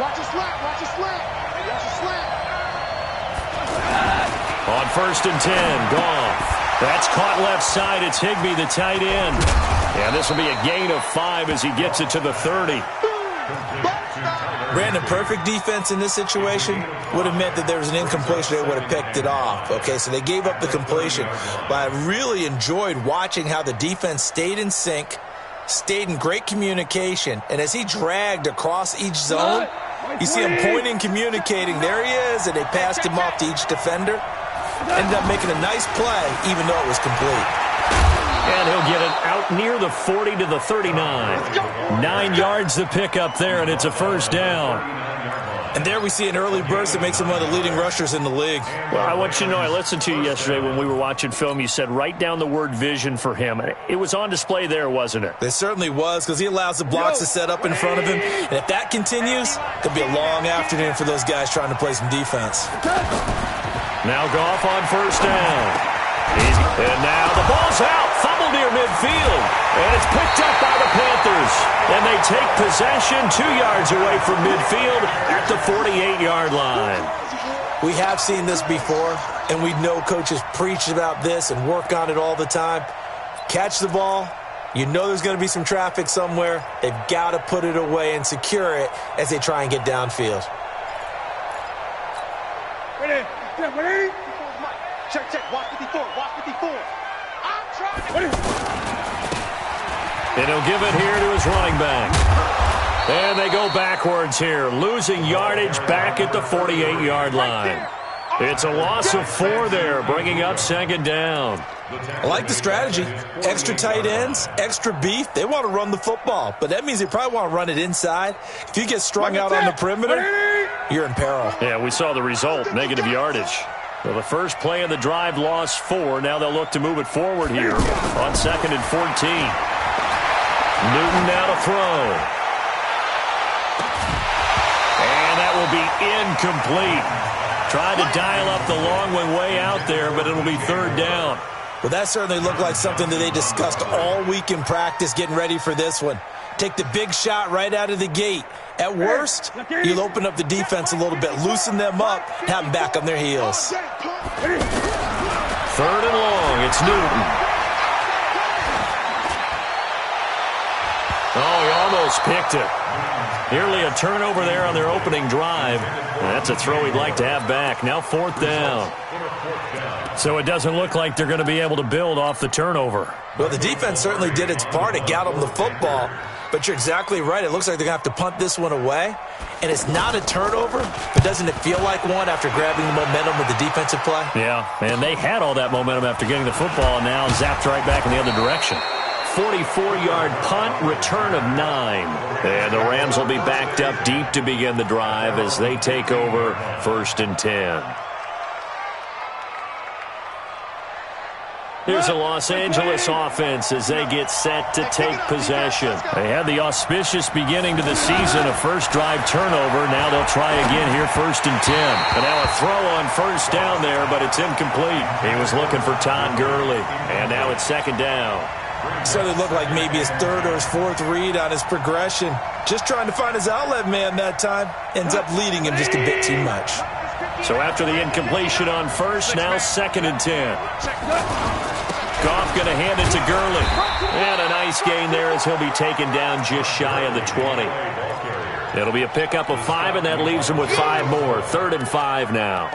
Watch a slant. Watch a slant. Watch a slant. On 1st and 10, Goff. That's caught left side. It's Higbee, the tight end. And this will be a gain of 5 as he gets it to the 30. Brandon, perfect defense in this situation would have meant that there was an incompletion. They would have picked it off. Okay, so they gave up the completion. But I really enjoyed watching how the defense stayed in sync, stayed in great communication. And as he dragged across each zone, you see him pointing, communicating. There he is, and they passed him off to each defender. Ended up making a nice play, even though it was complete. And he'll get it out near the 40 to the 39. 9 yards to pick up there, and it's a first down. And there we see an early burst that makes him one of the leading rushers in the league. Well, I want you to know, I listened to you yesterday when we were watching film. You said write down the word vision for him. It was on display there, wasn't it? It certainly was, because he allows the blocks to set up in front of him. And if that continues, it could be a long afternoon for those guys trying to play some defense. Now Goff on first down. And now the ball's out. Fumble near midfield. And it's picked up by the Panthers. And they take possession 2 yards away from midfield at the 48-yard line. We have seen this before, and we know coaches preach about this and work on it all the time. Catch the ball. You know there's going to be some traffic somewhere. They've got to put it away and secure it as they try and get downfield. Ready? Check. Watch 54. Watch 54. I'm trying. And he'll give it here to his running back. And they go backwards here, losing yardage back at the 48-yard line. It's a loss of 4 there, bringing up second down. I like the strategy. Extra tight ends, extra beef. They want to run the football, but that means they probably want to run it inside. If you get strung out on the perimeter, you're in peril. Yeah, we saw the result, negative yardage. Well, the first play of the drive lost 4. Now they'll look to move it forward here on 2nd and 14. Newton now to throw. And that will be incomplete. Tried to dial up the long one way out there, but it'll be 3rd down. Well, that certainly looked like something that they discussed all week in practice, getting ready for this one. Take the big shot right out of the gate. At worst, you'll open up the defense a little bit, loosen them up, have them back on their heels. 3rd and long, it's Newton. Oh, he almost picked it. Nearly a turnover there on their opening drive. And that's a throw he'd like to have back. Now 4th down. So it doesn't look like they're going to be able to build off the turnover. Well, the defense certainly did its part. It got them the football. But you're exactly right. It looks like they're going to have to punt this one away. And it's not a turnover, but doesn't it feel like one after grabbing the momentum with the defensive play? Yeah, and they had all that momentum after getting the football and now zapped right back in the other direction. 44-yard punt, return of 9. And the Rams will be backed up deep to begin the drive as they take over 1st and 10. Here's the Los Angeles offense as they get set to take possession. They had the auspicious beginning to the season, a first drive turnover. Now they'll try again here, 1st and 10. And now a throw on 1st down there, but it's incomplete. He was looking for Todd Gurley. And now it's 2nd down. So it looked like maybe his 3rd or his 4th read on his progression. Just trying to find his outlet man that time. Ends up leading him just a bit too much. So after the incompletion on 1st, now 2nd and 10. Goff going to hand it to Gurley. And a nice gain there as he'll be taken down just shy of the 20. It'll be a pickup of 5, and that leaves him with 5 more. 3rd and 5 now.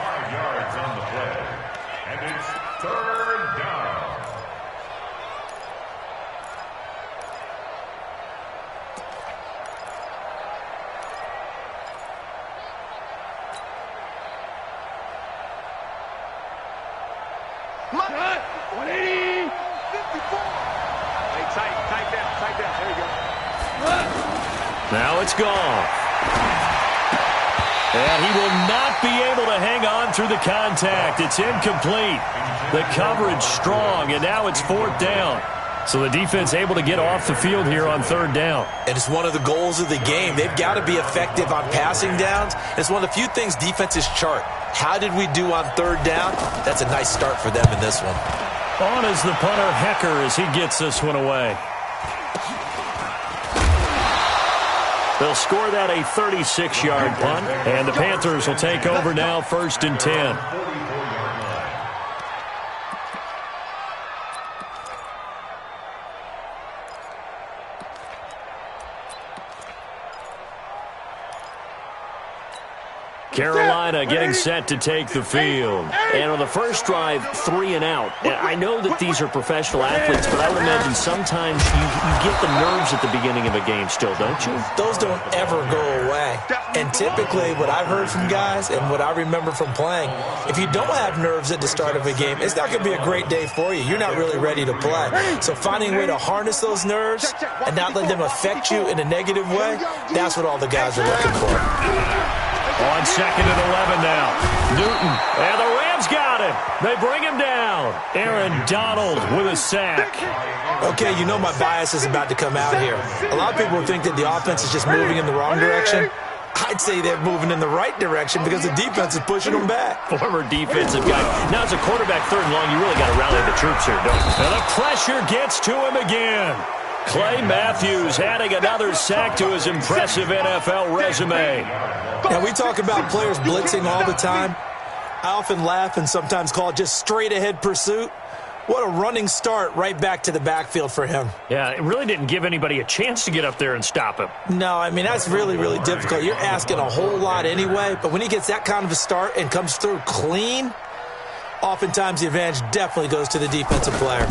Now it's Goff. And he will not be able to hang on through the contact. It's incomplete. The coverage strong, and now it's 4th down. So the defense able to get off the field here on 3rd down. And it's one of the goals of the game. They've got to be effective on passing downs. It's one of the few things defenses chart. How did we do on 3rd down? That's a nice start for them in this one. On is the punter, Hecker, as he gets this one away. They'll score that a 36-yard punt, and the Panthers will take over now 1st and 10. Carolina getting set to take the field. And on the first drive, 3 and out. And I know that these are professional athletes, but I would imagine sometimes you get the nerves at the beginning of a game still, don't you? Those don't ever go away. And typically what I've heard from guys and what I remember from playing, if you don't have nerves at the start of a game, it's not going to be a great day for you. You're not really ready to play. So finding a way to harness those nerves and not let them affect you in a negative way, that's what all the guys are looking for. On 2nd and 11 now. Newton. And the Rams got him. They bring him down. Aaron Donald with a sack. Okay, you know my bias is about to come out here. A lot of people think that the offense is just moving in the wrong direction. I'd say they're moving in the right direction because the defense is pushing them back. Former defensive guy. Now, as a quarterback 3rd and long, you really got to rally the troops here, don't you? And the pressure gets to him again. Clay Matthews adding another sack to his impressive NFL resume. Now, we talk about players blitzing all the time. I often laugh and sometimes call it just straight-ahead pursuit. What a running start right back to the backfield for him. Yeah, it really didn't give anybody a chance to get up there and stop him. No, I mean, that's really, really difficult. You're asking a whole lot anyway, but when he gets that kind of a start and comes through clean, oftentimes the advantage definitely goes to the defensive player.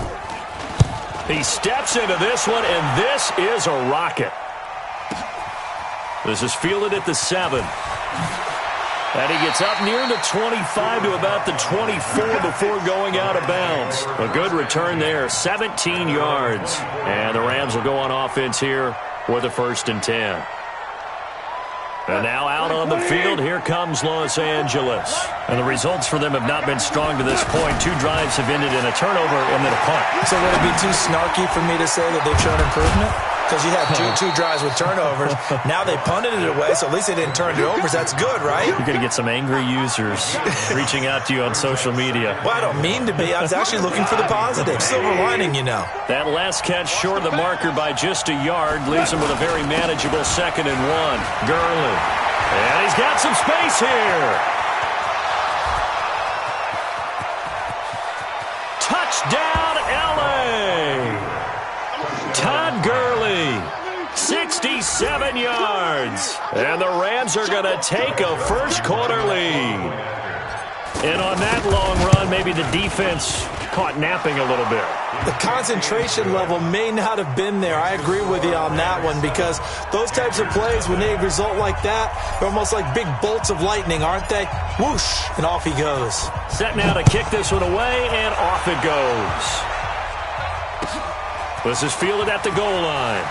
He steps into this one, and this is a rocket. This is fielded at the 7. And he gets up near the 25 to about the 24 before going out of bounds. A good return there, 17 yards. And the Rams will go on offense here with a 1st and 10. And now out on the field, here comes Los Angeles. And the results for them have not been strong to this point. 2 drives have ended in a turnover and then a punt. So would it be too snarky for me to say that they've shown improvement? Because you had two drives with turnovers. Now they punted it away, so at least they didn't turn it over. So that's good, right? You're going to get some angry users reaching out to you on social media. Well, I don't mean to be. I was actually looking for the positive. Silver lining, you know. That last catch short of the marker by just a yard leaves him with a very manageable 2nd and 1. Gurley. And he's got some space here. Touchdown, L.A. Todd Gurley, 67 yards. And the Rams are going to take a first-quarter lead. And on that long run, maybe the defense caught napping a little bit. The concentration level may not have been there. I agree with you on that one because those types of plays, when they result like that, they're almost like big bolts of lightning, aren't they? Whoosh, and off he goes. Set now to kick this one away, and off it goes. This is fielded at the goal line.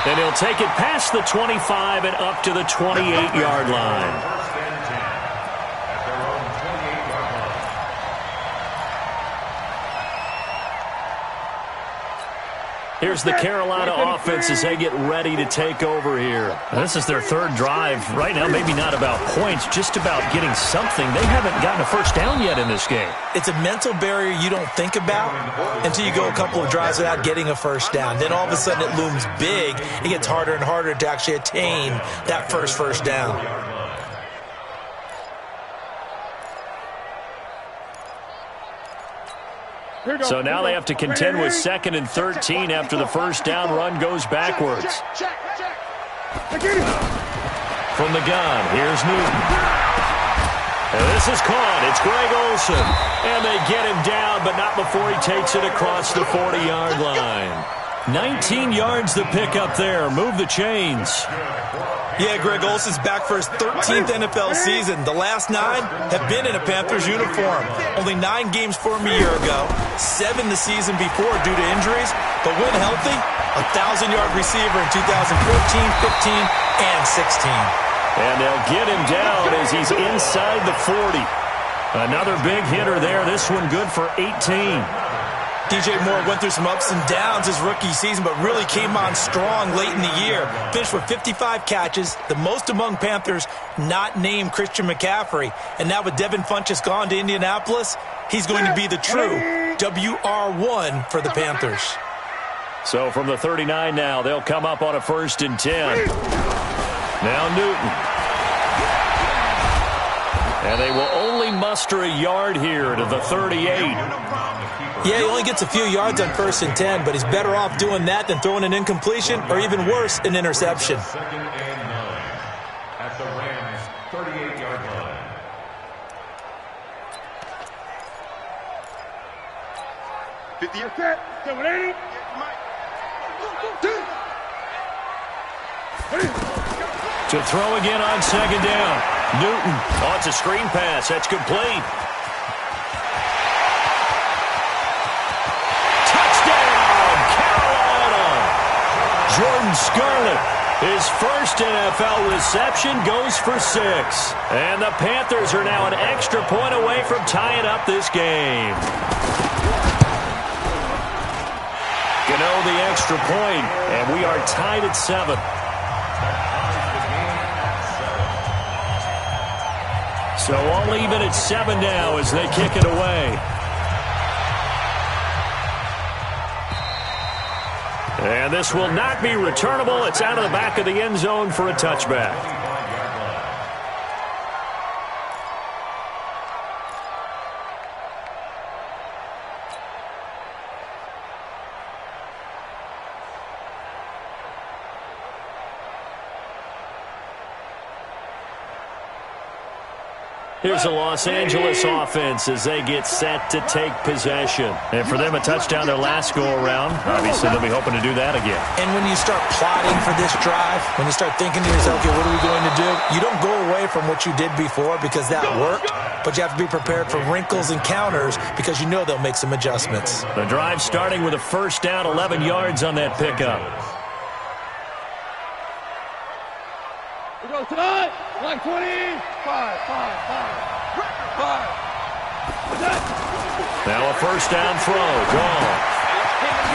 And he'll take it past the 25 and up to the 28-yard line. Here's the Carolina offense as they get ready to take over here. This is their 3rd drive. Right now, maybe not about points, just about getting something. They haven't gotten a first down yet in this game. It's a mental barrier you don't think about until you go a couple of drives without getting a first down. Then all of a sudden it looms big. It gets harder and harder to actually attain that first down. So now they have to contend with 2nd and 13 after the first down run goes backwards. From the gun, here's Newton. And this is caught. It's Greg Olsen. And they get him down, but not before he takes it across the 40-yard line. 19 yards to pick up there. Move the chains. Yeah, Greg Olsen's back for his 13th NFL season. The last 9 have been in a Panthers uniform. Only 9 games for him a year ago, 7 the season before due to injuries. But when healthy, a 1,000-yard receiver in 2014, 15, and 16. And they'll get him down as he's inside the 40. Another big hitter there. This one good for 18. DJ Moore went through some ups and downs his rookie season, but really came on strong late in the year. Finished with 55 catches, the most among Panthers not named Christian McCaffrey. And now with Devin Funchess gone to Indianapolis, he's going to be the true WR1 for the Panthers. So from the 39 now, they'll come up on a 1st and 10. Now Newton. And they will only muster a yard here to the 38. Yeah, he only gets a few yards on 1st and 10, but he's better off doing that than throwing an incompletion or even worse, an interception. At the Rams' 38-yard line. To throw again on 2nd down. Newton. Oh, it's a screen pass. That's complete. Touchdown, Carolina. Jordan Scarlett. His first NFL reception goes for 6. And the Panthers are now an extra point away from tying up this game. Gano the extra point, and we are tied at 7. So all even at 7 now as they kick it away. And this will not be returnable. It's out of the back of the end zone for a touchback. Here's the Los Angeles offense as they get set to take possession. And for them, a touchdown their last go-around. Obviously, they'll be hoping to do that again. And when you start plotting for this drive, when you start thinking to yourself, okay, what are we going to do? You don't go away from what you did before because that worked, but you have to be prepared for wrinkles and counters because you know they'll make some adjustments. The drive starting with a 1st down, 11 yards on that pickup. We go tonight, like 20, 5. Now a 1st down throw, gone.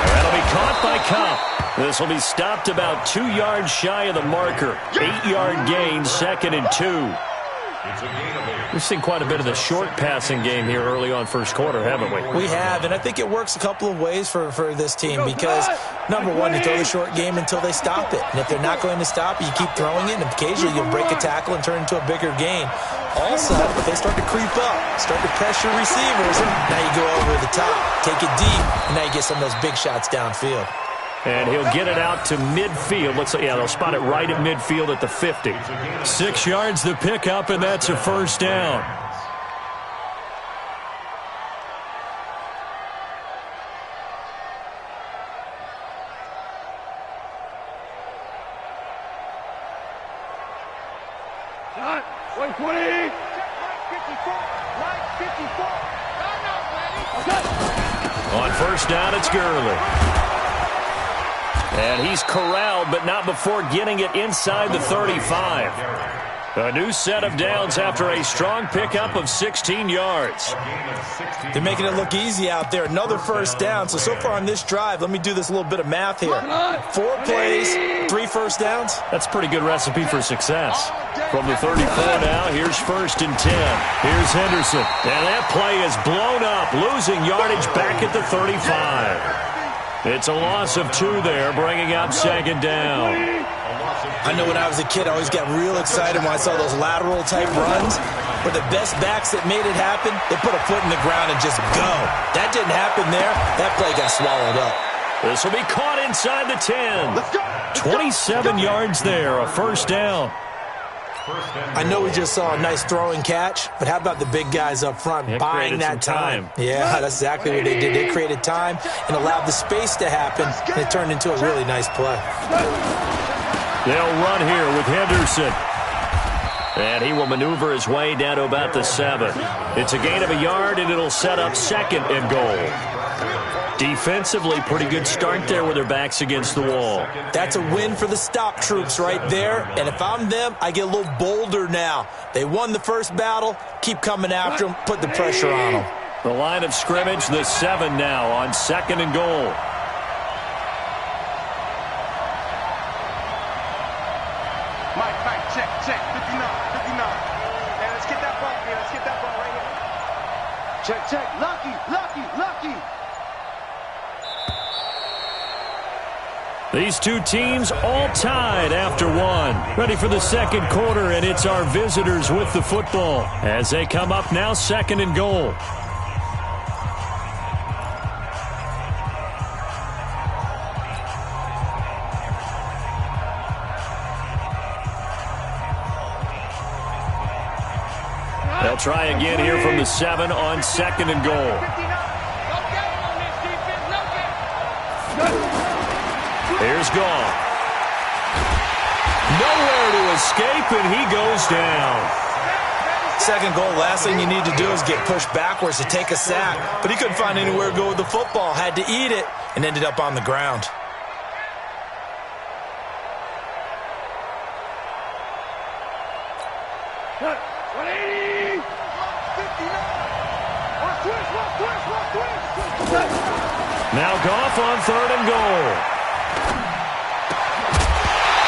That'll be caught by Cup. This will be stopped about 2 yards shy of the marker. 8-yard gain, 2nd and 2. We've seen quite a bit of the short passing game here early on first quarter, haven't we? We have, and I think it works a couple of ways for this team because, number one, you throw the short game until they stop it. And if they're not going to stop it, you keep throwing it, and occasionally you'll break a tackle and turn into a bigger gain. Also, if they start to creep up, start to pressure receivers, now you go over the top, take it deep, and now you get some of those big shots downfield. And he'll get it out to midfield. Yeah, they'll spot it right at midfield at the 50. 6 yards the pickup, and that's a 1st down. On 1st down, it's Gurley. And he's corralled, but not before getting it inside the 35. A new set of downs after a strong pickup of 16 yards. They're making it look easy out there. Another 1st down. So far on this drive, let me do this little bit of math here. 4 plays, 3 1st downs. That's a pretty good recipe for success. From the 34 now, here's 1st and 10. Here's Henderson. And that play is blown up, losing yardage back at the 35. It's a loss of 2 there, bringing up 2nd down. I know when I was a kid, I always got real excited when I saw those lateral-type runs. But the best backs that made it happen, they put a foot in the ground and just go. That didn't happen there. That play got swallowed up. This will be caught inside the 10. 27 yards there, a 1st down. I know we just saw a nice throwing catch, but how about the big guys up front buying that time? Yeah, that's exactly what they did. They created time and allowed the space to happen, and it turned into a really nice play. They'll run here with Henderson. And he will maneuver his way down to about the 7. It's a gain of a yard, and it'll set up 2nd and goal. Defensively, pretty good start there with their backs against the wall. That's a win for the stop troops right there. And if I'm them, I get a little bolder now. They won the first battle. Keep coming after them. Put the pressure on them. The line of scrimmage, the 7 now on 2nd and goal. Mike, check, 59. Hey, let's get that ball here. Let's get that ball right here. Check, lucky. These two teams all tied after one. Ready for the second quarter, and it's our visitors with the football as they come up now, 2nd and goal. They'll try again here from the 7 on 2nd and goal. Here's Goff. Nowhere to escape, and he goes down. Second goal, last thing you need to do is get pushed backwards to take a sack. But he couldn't find anywhere to go with the football. Had to eat it and ended up on the ground. Now Goff on 3rd and goal.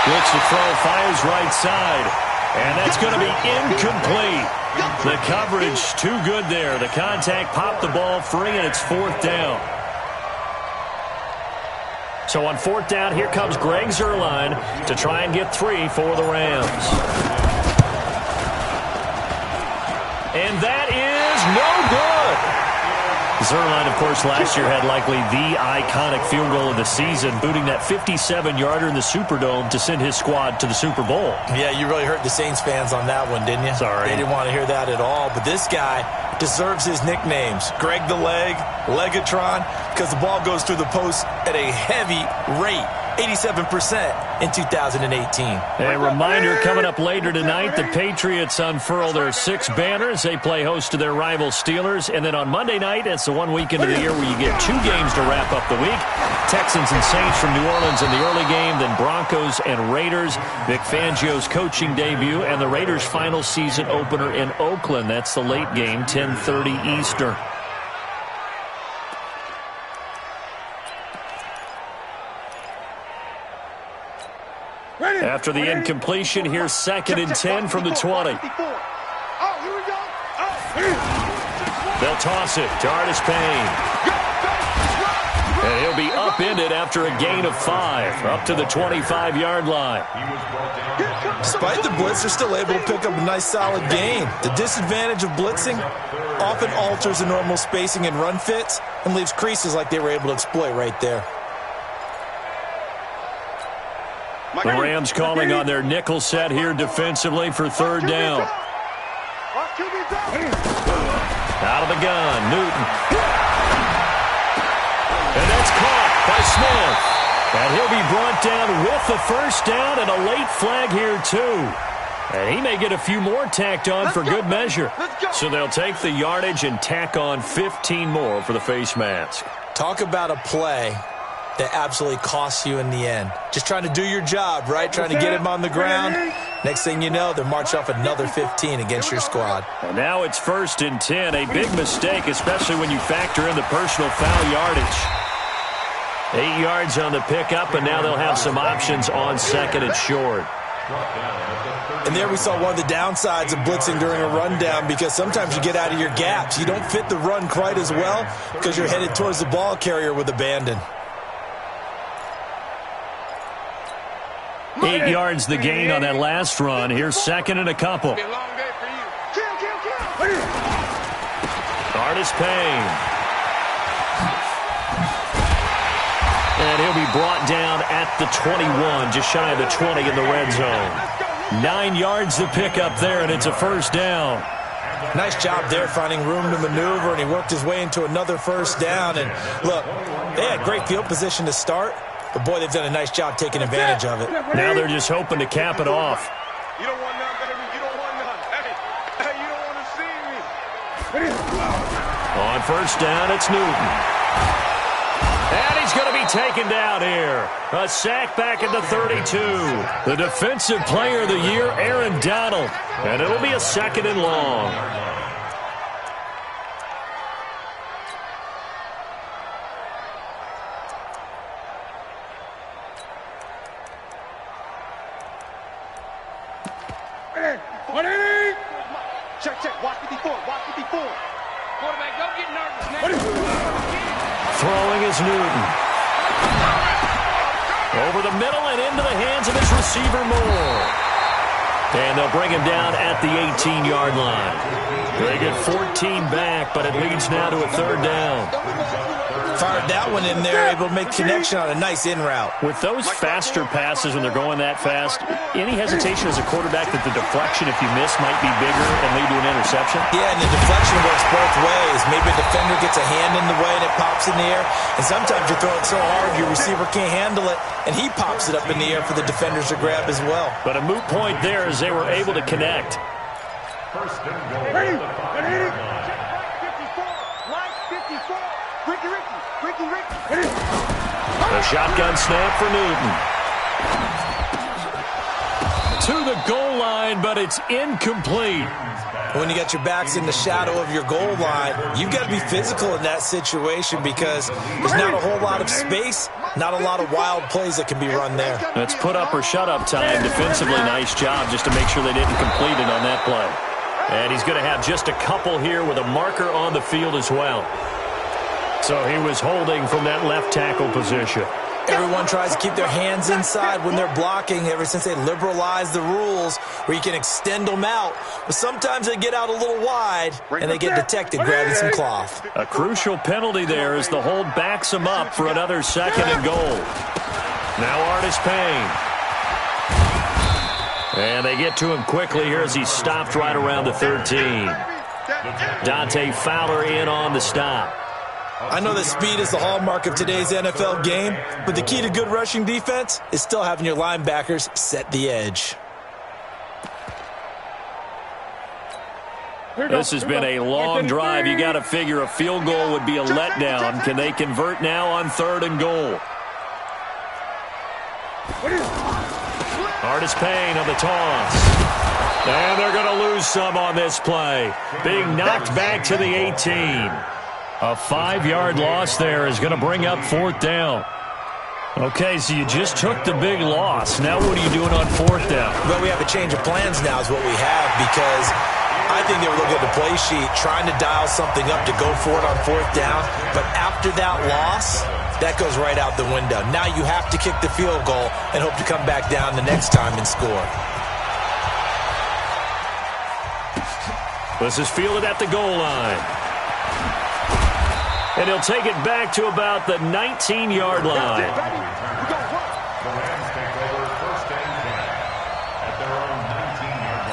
Looks to throw, fires right side. And that's going to be incomplete. The coverage too good there. The contact popped the ball free, and it's 4th down. So on 4th down, here comes Greg Zuerlein to try and get 3 for the Rams. And that is no good. Zuerlein, of course, last year had likely the iconic field goal of the season, booting that 57-yarder in the Superdome to send his squad to the Super Bowl. Yeah, you really hurt the Saints fans on that one, didn't you? Sorry. They didn't want to hear that at all. But this guy deserves his nicknames. Greg the Leg, Legatron, because the ball goes through the post at a heavy rate. 87% in 2018. A reminder coming up later tonight, the Patriots unfurl their 6 banners. They play host to their rival Steelers. And then on Monday night, it's the one weekend of the year where you get 2 games to wrap up the week. Texans and Saints from New Orleans in the early game, then Broncos and Raiders. Vic Fangio's coaching debut and the Raiders' final season opener in Oakland. That's the late game, 10:30 Eastern. After the incompletion, here's 2nd and 10 from the 20. They'll toss it to Artis Payne. And he'll be upended after a gain of 5, up to the 25-yard line. Despite the blitz, they're still able to pick up a nice solid gain. The disadvantage of blitzing often alters the normal spacing and run fits and leaves creases like they were able to exploit right there. The Rams calling on their nickel set here defensively for 3rd down. Out of the gun, Newton. And that's caught by Smith. And he'll be brought down with the 1st down and a late flag here too. And he may get a few more tacked on for good measure. So they'll take the yardage and tack on 15 more for the face mask. Talk about a play that absolutely costs you in the end. Just trying to do your job, right? Trying to get him on the ground. Next thing you know, they'll march off another 15 against your squad. And now it's 1st and 10. A big mistake, especially when you factor in the personal foul yardage. 8 yards on the pickup, and now they'll have some options on 2nd and short. And there we saw one of the downsides of blitzing during a rundown, because sometimes you get out of your gaps. You don't fit the run quite as well because you're headed towards the ball carrier with abandon. 8 yards the gain on that last run. Here's 2nd and a couple. Artis Payne. And he'll be brought down at the 21, just shy of the 20 in the red zone. 9 yards the pickup there, and it's a 1st down. Nice job there finding room to maneuver, and he worked his way into another 1st down. And look, they had great field position to start, but boy, they've done a nice job taking advantage of it. Now they're just hoping to cap it off. You don't want none, baby. You don't want none. Hey, you don't want to see me. On 1st down, it's Newton. And he's going to be taken down here. A sack back at the 32. The defensive player of the year, Aaron Donald. And it'll be a 2nd and long. Check. Watch 54. Quarterback, don't get nervous now. Throwing is Newton. Over the middle and into the hands of his receiver, Moore. And they'll bring him down at the 18-yard line. They get 14 back, but it leads now to a third down. Fired that one in there, able to make connection on a nice in route. With those faster passes when they're going that fast, any hesitation as a quarterback that the deflection, if you miss, might be bigger and lead to an interception? Yeah, and the deflection works both ways. Maybe a defender gets a hand in the way and it pops in the air. And sometimes you throw it so hard your receiver can't handle it, and he pops it up in the air for the defenders to grab as well. But a moot point there as they were able to connect. First and goal. A shotgun snap for Newton. To the goal line, but it's incomplete. When you got your backs in the shadow of your goal line, you've got to be physical in that situation because there's not a whole lot of space, not a lot of wild plays that can be run there. It's put up or shut up time. Defensively, nice job just to make sure they didn't complete it on that play. And he's going to have just a couple here with a marker on the field as well. So he was holding from that left tackle position. Everyone tries to keep their hands inside when they're blocking ever since they liberalized the rules where you can extend them out. But sometimes they get out a little wide and they get detected grabbing some cloth. A crucial penalty there as the hold backs him up for another second and goal. Now Artis Payne. And they get to him quickly here as he's stopped right around the 13. Dante Fowler in on the stop. I know that speed is the hallmark of today's NFL game, but the key to good rushing defense is still having your linebackers set the edge. This has been a long drive. You got to figure a field goal would be a letdown. Can they convert now on 3rd and goal? Artis Payne on the toss. And they're going to lose some on this play. Being knocked back to the 18. A 5-yard loss there is going to bring up 4th down. Okay, so you just took the big loss. Now what are you doing on 4th down? Well, we have a change of plans now is what we have because I think they were looking at the play sheet, trying to dial something up to go for it on 4th down. But after that loss, that goes right out the window. Now you have to kick the field goal and hope to come back down the next time and score. This is fielded at the goal line. And he'll take it back to about the 19-yard line. The Rams take over 1st and 10 at their own 19-yard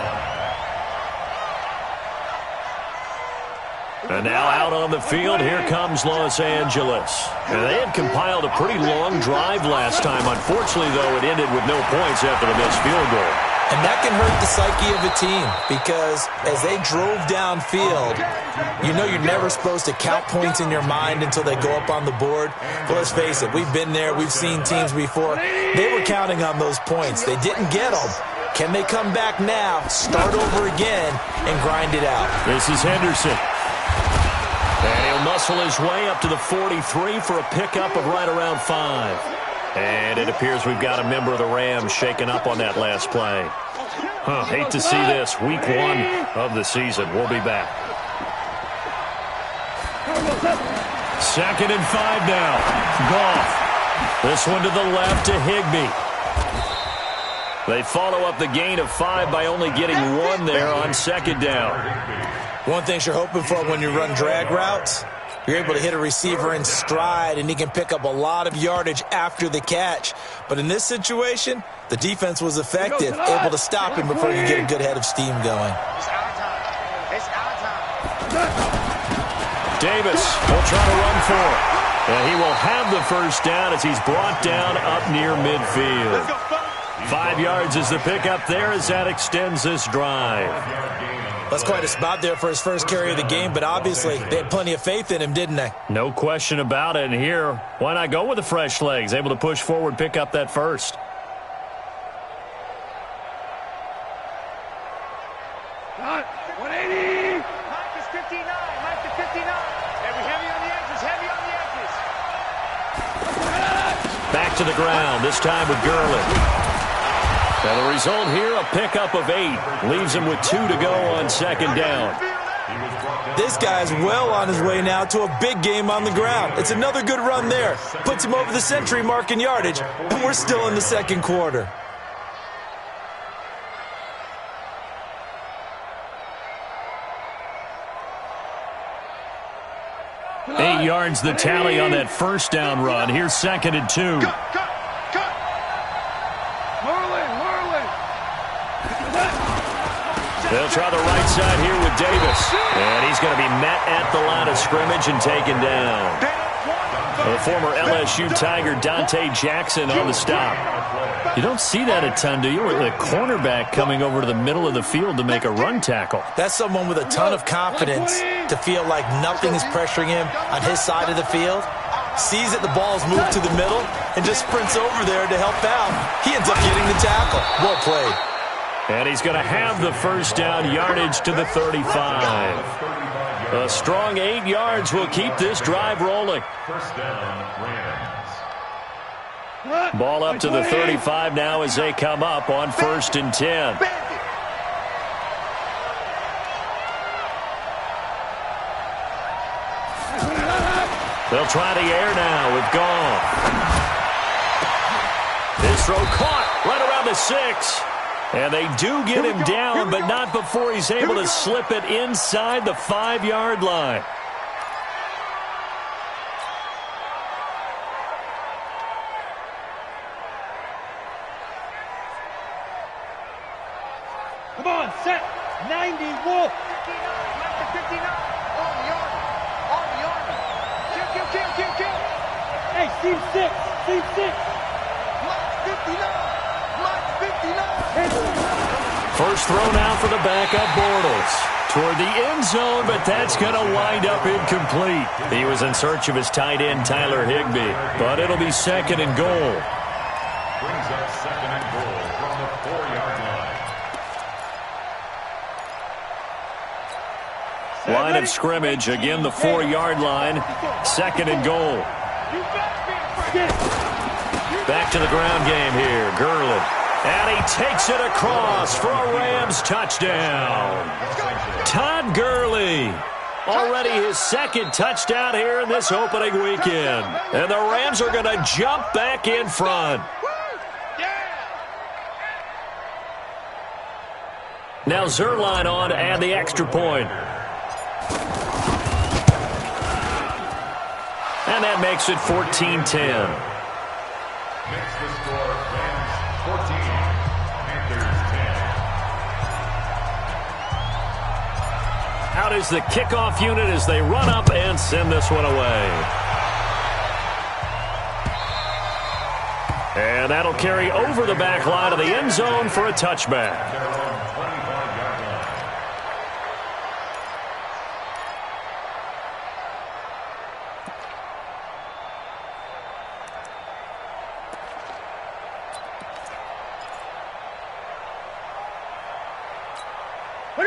line. And now out on the field, here comes Los Angeles. And they had compiled a pretty long drive last time. Unfortunately, though, it ended with no points after the missed field goal. And that can hurt the psyche of a team because as they drove downfield, you know you're never supposed to count points in your mind until they go up on the board. But let's face it, we've been there. We've seen teams before. They were counting on those points. They didn't get them. Can they come back now, start over again, and grind it out? This is Henderson. And he'll muscle his way up to the 43 for a pickup of right around 5. And it appears we've got a member of the Rams shaken up on that last play. Hate to see this. Week 1 of the season. We'll be back. 2nd and 5 now. Goff. This one to the left to Higbee. They follow up the gain of 5 by only getting 1 there on 2nd down. One thing you're hoping for when you run drag routes, you're able to hit a receiver in stride, and he can pick up a lot of yardage after the catch. But in this situation, the defense was effective, able to stop him before you get a good head of steam going. Davis will try to run for it. And he will have the first down as he's brought down up near midfield. 5 yards is the pickup there as that extends this drive. That's quite a spot there for his first carry of the game, but obviously they had plenty of faith in him, didn't they? No question about it. And here, why not go with the fresh legs? Able to push forward, pick up that first. Got 180. Mike is 59. Mike is 59. Heavy on the edges. Heavy on the edges. Back to the ground, this time with Gurley. Now the result here, a pickup of 8. Leaves him with 2 to go on 2nd down. This guy's well on his way now to a big game on the ground. It's another good run there. Puts him over the century mark in yardage, and we're still in the second quarter. Eight yards the tally on that first down run. Here's 2nd and 2. They'll try the right side here with Davis. And he's going to be met at the line of scrimmage and taken down. The former LSU Tiger Dante Jackson on the stop. You don't see that a ton, do you? The cornerback coming over to the middle of the field to make a run tackle. That's someone with a ton of confidence to feel like nothing is pressuring him on his side of the field. Sees that the ball's moved to the middle and just sprints over there to help out. He ends up getting the tackle. Well played. And he's going to have the first down, yardage to the 35. A strong 8 yards will keep this drive rolling. First down, Rams. Ball up to the 35 now as they come up on 1st and 10. They'll try the air now with Goff. His throw caught right around the 6. And they do get him down, but not before he's able to slip it inside the 5-yard line. Come on, set. 90, Wolf. 59, on the army. Kill. Hey, seam 6. Mike 59. First throw now for the backup Bortles. Toward the end zone, but that's going to wind up incomplete. He was in search of his tight end, Tyler Higbee. But it'll be 2nd and goal. Brings up 2nd and goal from the 4-yard line. Line of scrimmage, again the 4-yard line. 2nd and goal. Back to the ground game here, Gurley. And he takes it across for a Rams touchdown. Todd Gurley, already his 2nd touchdown here in this opening weekend. And the Rams are going to jump back in front. Now Zerline on to add the extra point. And that makes it 14-10. Makes the score Rams 14, Panthers 10. Out is the kickoff unit as they run up and send this one away. And that'll carry over the back line of the end zone for a touchback. Their own 25-yard line.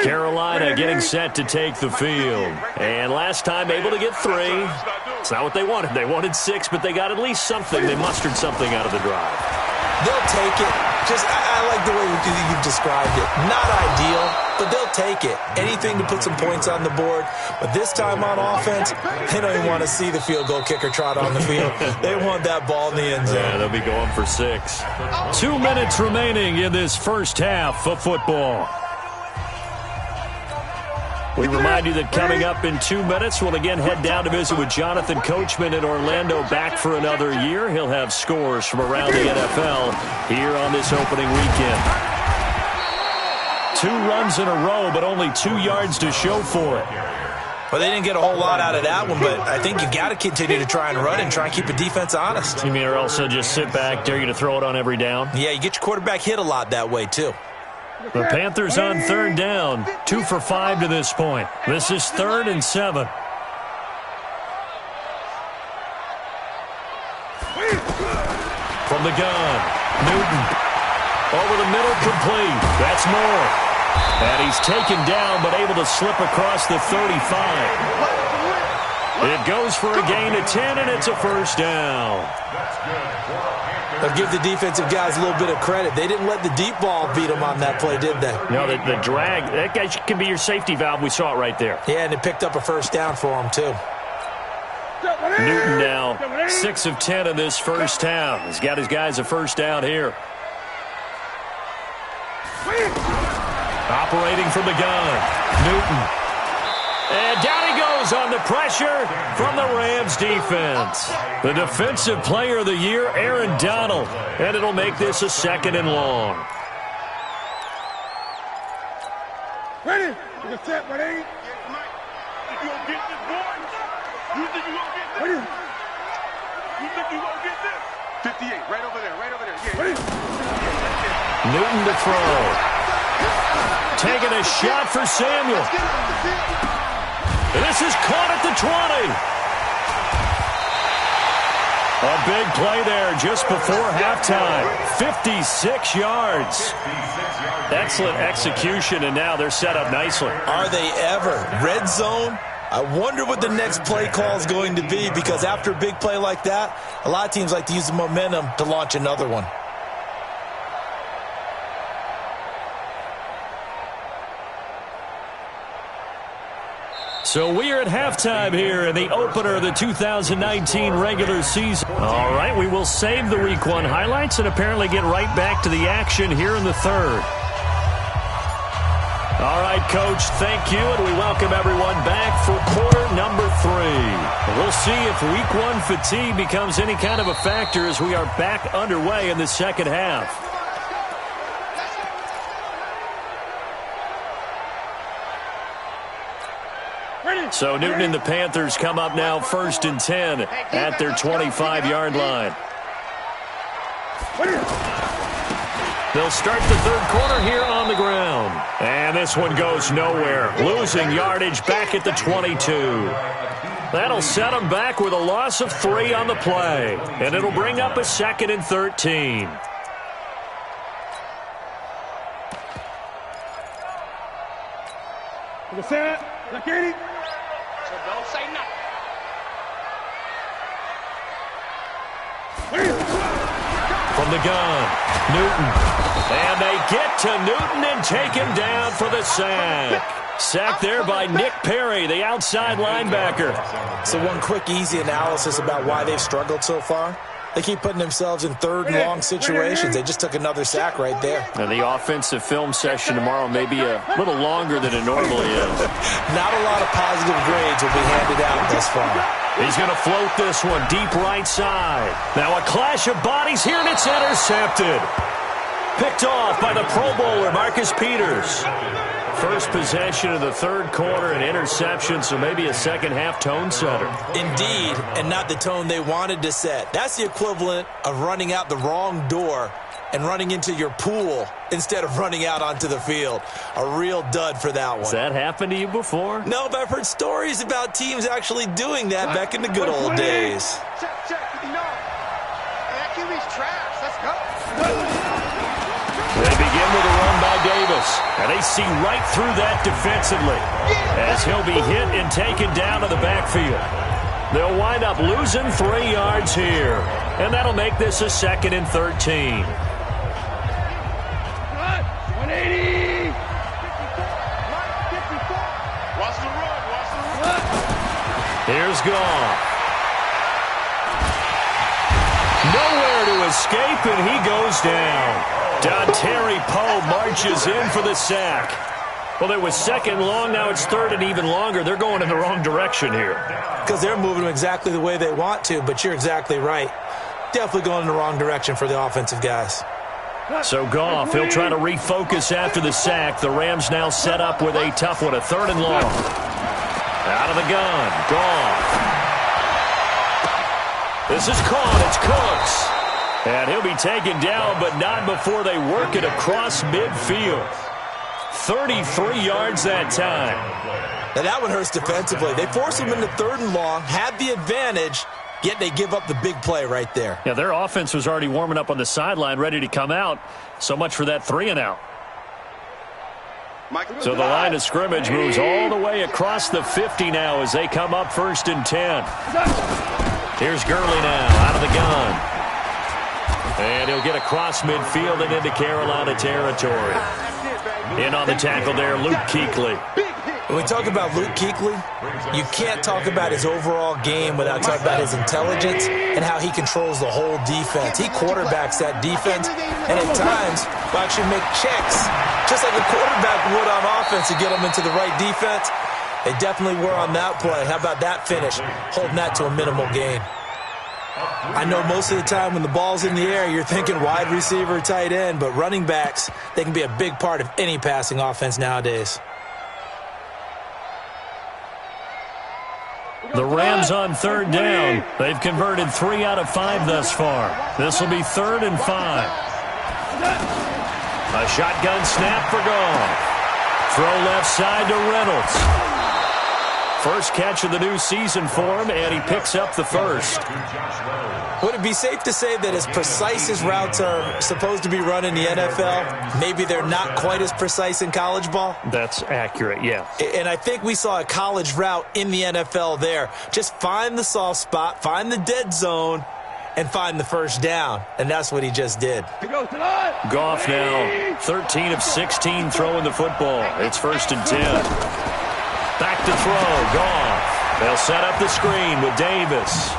Carolina getting set to take the field. And last time able to get 3. It's not what they wanted. They wanted 6, but they got at least something. They mustered something out of the drive. They'll take it. I like the way you've described it. Not ideal, but they'll take it. Anything to put some points on the board. But this time on offense, they don't even want to see the field goal kicker trot on the field. They want that ball in the end zone. Yeah, they'll be going for 6. 2 minutes remaining in this first half of football. We remind you that coming up in 2 minutes, we'll again head down to visit with Jonathan Coachman in Orlando, back for another year. He'll have scores from around the NFL here on this opening weekend. 2 runs in a row, but only 2 yards to show for it. Well, they didn't get a whole lot out of that one, but I think you got to continue to try and run and try and keep the defense honest. You mean, or also just sit back, dare you to throw it on every down? Yeah, you get your quarterback hit a lot that way, too. The Panthers on 3rd down, 2 for 5 to this point. This is 3rd and 7. From the gun, Newton. Over the middle, complete. That's Moore. And he's taken down, but able to slip across the 35. It goes for a gain of 10, and it's a first down. That's good for a But give the defensive guys a little bit of credit. They didn't let the deep ball beat them on that play, did they? No, the drag, that guy can be your safety valve. We saw it right there. Yeah, and it picked up a first down for him, too. Newton now 6 of 10 in this first half. He's got his guys a first down here. Operating from the gun, Newton. And down he goes on the pressure from the Rams defense. The defensive player of the year, Aaron Donald. And it'll make this a 2nd and long. Ready? You can set, ready? If you don't get this, boy, you think you gonna get this? Ready? You think you gonna get this? 58, right over there, right over there. Yeah. Ready? Newton to throw. Taking a shot for Samuel. This is caught at the 20. A big play there just before halftime. 56 yards. Excellent execution, and now they're set up nicely. Are they ever? Red zone? I wonder what the next play call is going to be, because after a big play like that, a lot of teams like to use the momentum to launch another one. So we are at halftime here in the opener of the 2019 regular season. All right, we will save the Week 1 highlights and apparently get right back to the action here in the third. All right, Coach, thank you, and we welcome everyone back for quarter number 3. We'll see if Week 1 fatigue becomes any kind of a factor as we are back underway in the second half. So Newton and the Panthers come up now 1st and 10 at their 25-yard line. They'll start the third quarter here on the ground. And this one goes nowhere. Losing yardage back at the 22. That'll set them back with a loss of 3 on the play. And it'll bring up a 2nd and 13. You can set, like 80. Don't say nothing. From the gun, Newton. And they get to Newton and take him down for the sack. Sacked there by Nick Perry, the outside linebacker. So one quick, easy analysis about why they've struggled so far. They keep putting themselves in 3rd and long situations. They just took another sack right there. And the offensive film session tomorrow may be a little longer than it normally is. Not a lot of positive grades will be handed out thus far. He's going to float this one deep right side. Now a clash of bodies here, and it's intercepted. Picked off by the Pro Bowler, Marcus Peters. First possession of the third quarter, an interception, so maybe a second-half tone setter. Indeed, and not the tone they wanted to set. That's the equivalent of running out the wrong door and running into your pool instead of running out onto the field. A real dud for that one. Has that happened to you before? No, but I've heard stories about teams actually doing that back in the good old days. Check, 59. And that QB's trash. Let's go. They begin with a run by Davis, and they see right through that defensively as he'll be hit and taken down to the backfield. They'll wind up losing 3 yards here, and that'll make this a 2nd and 13. 180. Watch the run. Watch the run. Here's Goff. Nowhere to escape, and he goes down. Dontari Poe marches in for the sack. Well, it was 2nd long, now it's 3rd and even longer. They're going in the wrong direction here. Because they're moving them exactly the way they want to, but you're exactly right. Definitely going in the wrong direction for the offensive guys. So Goff, he'll try to refocus after the sack. The Rams now set up with a tough one, a 3rd and long. Out of the gun, Goff. This is caught, it's Cooks. And he'll be taken down, but not before they work it across midfield. 33 yards that time. Now that one hurts defensively. They force them into 3rd and long, had the advantage, yet they give up the big play right there. Yeah, their offense was already warming up on the sideline, ready to come out. So much for that 3 and out. So the line of scrimmage moves all the way across the 50 now as they come up 1st and 10. Here's Gurley now, out of the gun. And he'll get across midfield and into Carolina territory. In on the tackle there, Luke Kuechly. When we talk about Luke Kuechly, you can't talk about his overall game without talking about his intelligence and how he controls the whole defense. He quarterbacks that defense, and at times will actually make checks, just like a quarterback would on offense, to get them into the right defense. They definitely were on that play. How about that finish, holding that to a minimal gain? I know most of the time when the ball's in the air, you're thinking wide receiver, tight end, but running backs, they can be a big part of any passing offense nowadays. The Rams on third down. They've converted 3 out of 5 thus far. This will be 3rd and 5. A shotgun snap for Goff. Throw left side to Reynolds. First catch of the new season for him, and he picks up the first. Would it be safe to say that as precise as routes are supposed to be run in the NFL, maybe they're not quite as precise in college ball? That's accurate, yeah. And I think we saw a college route in the NFL there. Just find the soft spot, find the dead zone, and find the first down. And that's what he just did. Goff now 13 of 16 throwing the football. It's 1st and 10. Back to throw, Goff. They'll set up the screen with Davis.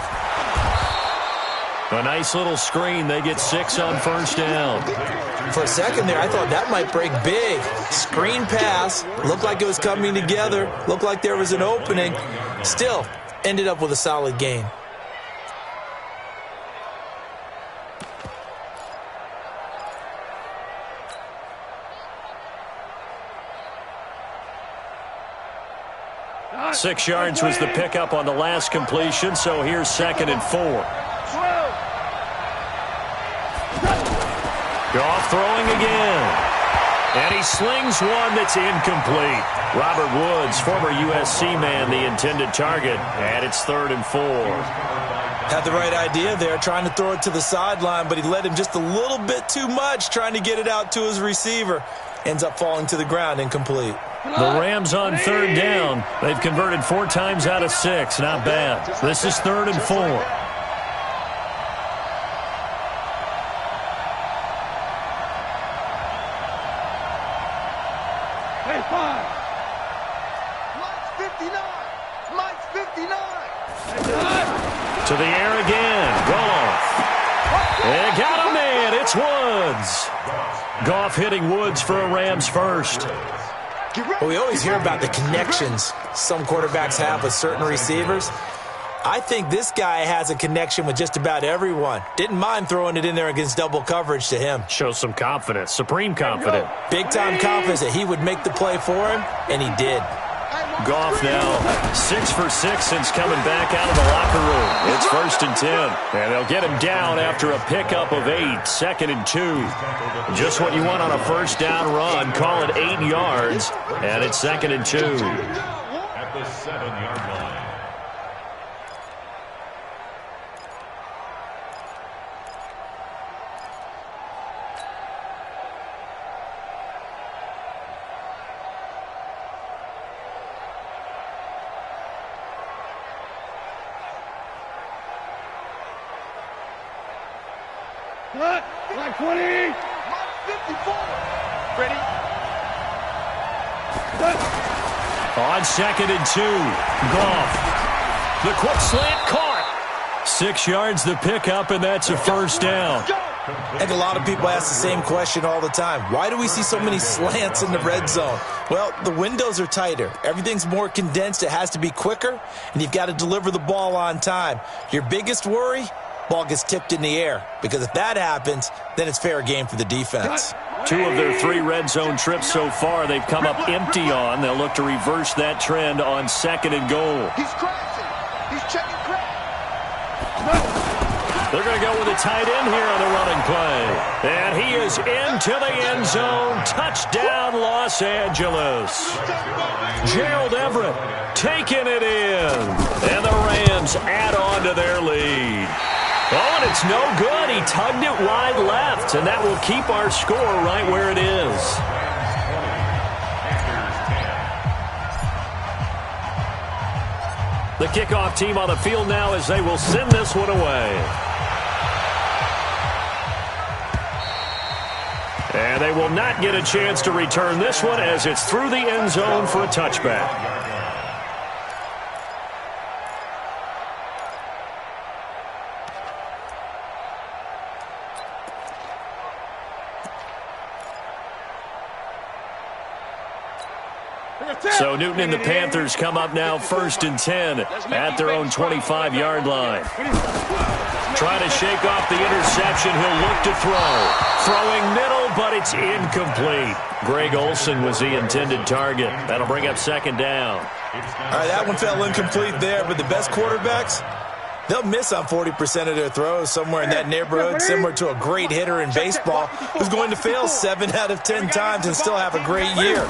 A nice little screen. They get 6 on 1st down. For a second there, I thought that might break big. Screen pass. Looked like it was coming together. Looked like there was an opening. Still, ended up with a solid gain. Six yards was the pickup on the last completion, so here's 2nd and 4. Goff throwing again. And he slings one that's incomplete. Robert Woods, former USC man, the intended target. And it's 3rd and 4. Had the right idea there, trying to throw it to the sideline, but he led him just a little bit too much, trying to get it out to his receiver. Ends up falling to the ground, incomplete. The Rams on 3rd down. They've converted 4 times out of 6. Not bad. This is 3rd and 4. Hey, 5. Mike's 59. Hey, To the air again. Goff. They got him in. It's Woods. Goff hitting Woods for a Rams first. Well, we always hear about the connections some quarterbacks have with certain receivers. I think this guy has a connection with just about everyone. Didn't mind throwing it in there against double coverage to him. Shows some confidence, supreme confidence. Big-time confidence that he would make the play for him, and he did. Goff now 6 for 6 since coming back out of the locker room. It's 1st and 10. And they'll get him down after a pickup of 8. 2nd and 2. Just what you want on a first down run. Call it 8 yards. And it's 2nd and 2. At the 7-yard line. Cut. Like 20. Mike's 54. Ready? Cut. On 2nd and 2. Goff. The quick slant caught. 6 yards the pickup, and that's a first down. I think a lot of people ask the same question all the time. Why do we see so many slants in the red zone? Well, the windows are tighter. Everything's more condensed. It has to be quicker, and you've got to deliver the ball on time. Your biggest worry? Ball gets tipped in the air, because if that happens, then it's fair game for the defense. 2 of their 3 red zone trips so far they've come up empty on. They'll look to reverse that trend on 2nd and goal. He's crashing. He's checking crash. They're going to go with a tight end here on the running play. And he is into the end zone. Touchdown, Los Angeles. Gerald Everett taking it in. And the Rams add on to their lead. Oh, and it's no good. He tugged it wide left, and that will keep our score right where it is. The kickoff team on the field now as they will send this one away. And they will not get a chance to return this one as it's through the end zone for a touchback. So Newton and the Panthers come up now 1st and 10 at their own 25-yard line. Trying to shake off the interception. He'll look to throw. Throwing middle, but it's incomplete. Greg Olsen was the intended target. That'll bring up 2nd down. All right, that one fell incomplete there, but the best quarterbacks, they'll miss on 40% of their throws, somewhere in that neighborhood, similar to a great hitter in baseball who's going to fail 7 out of 10 times and still have a great year.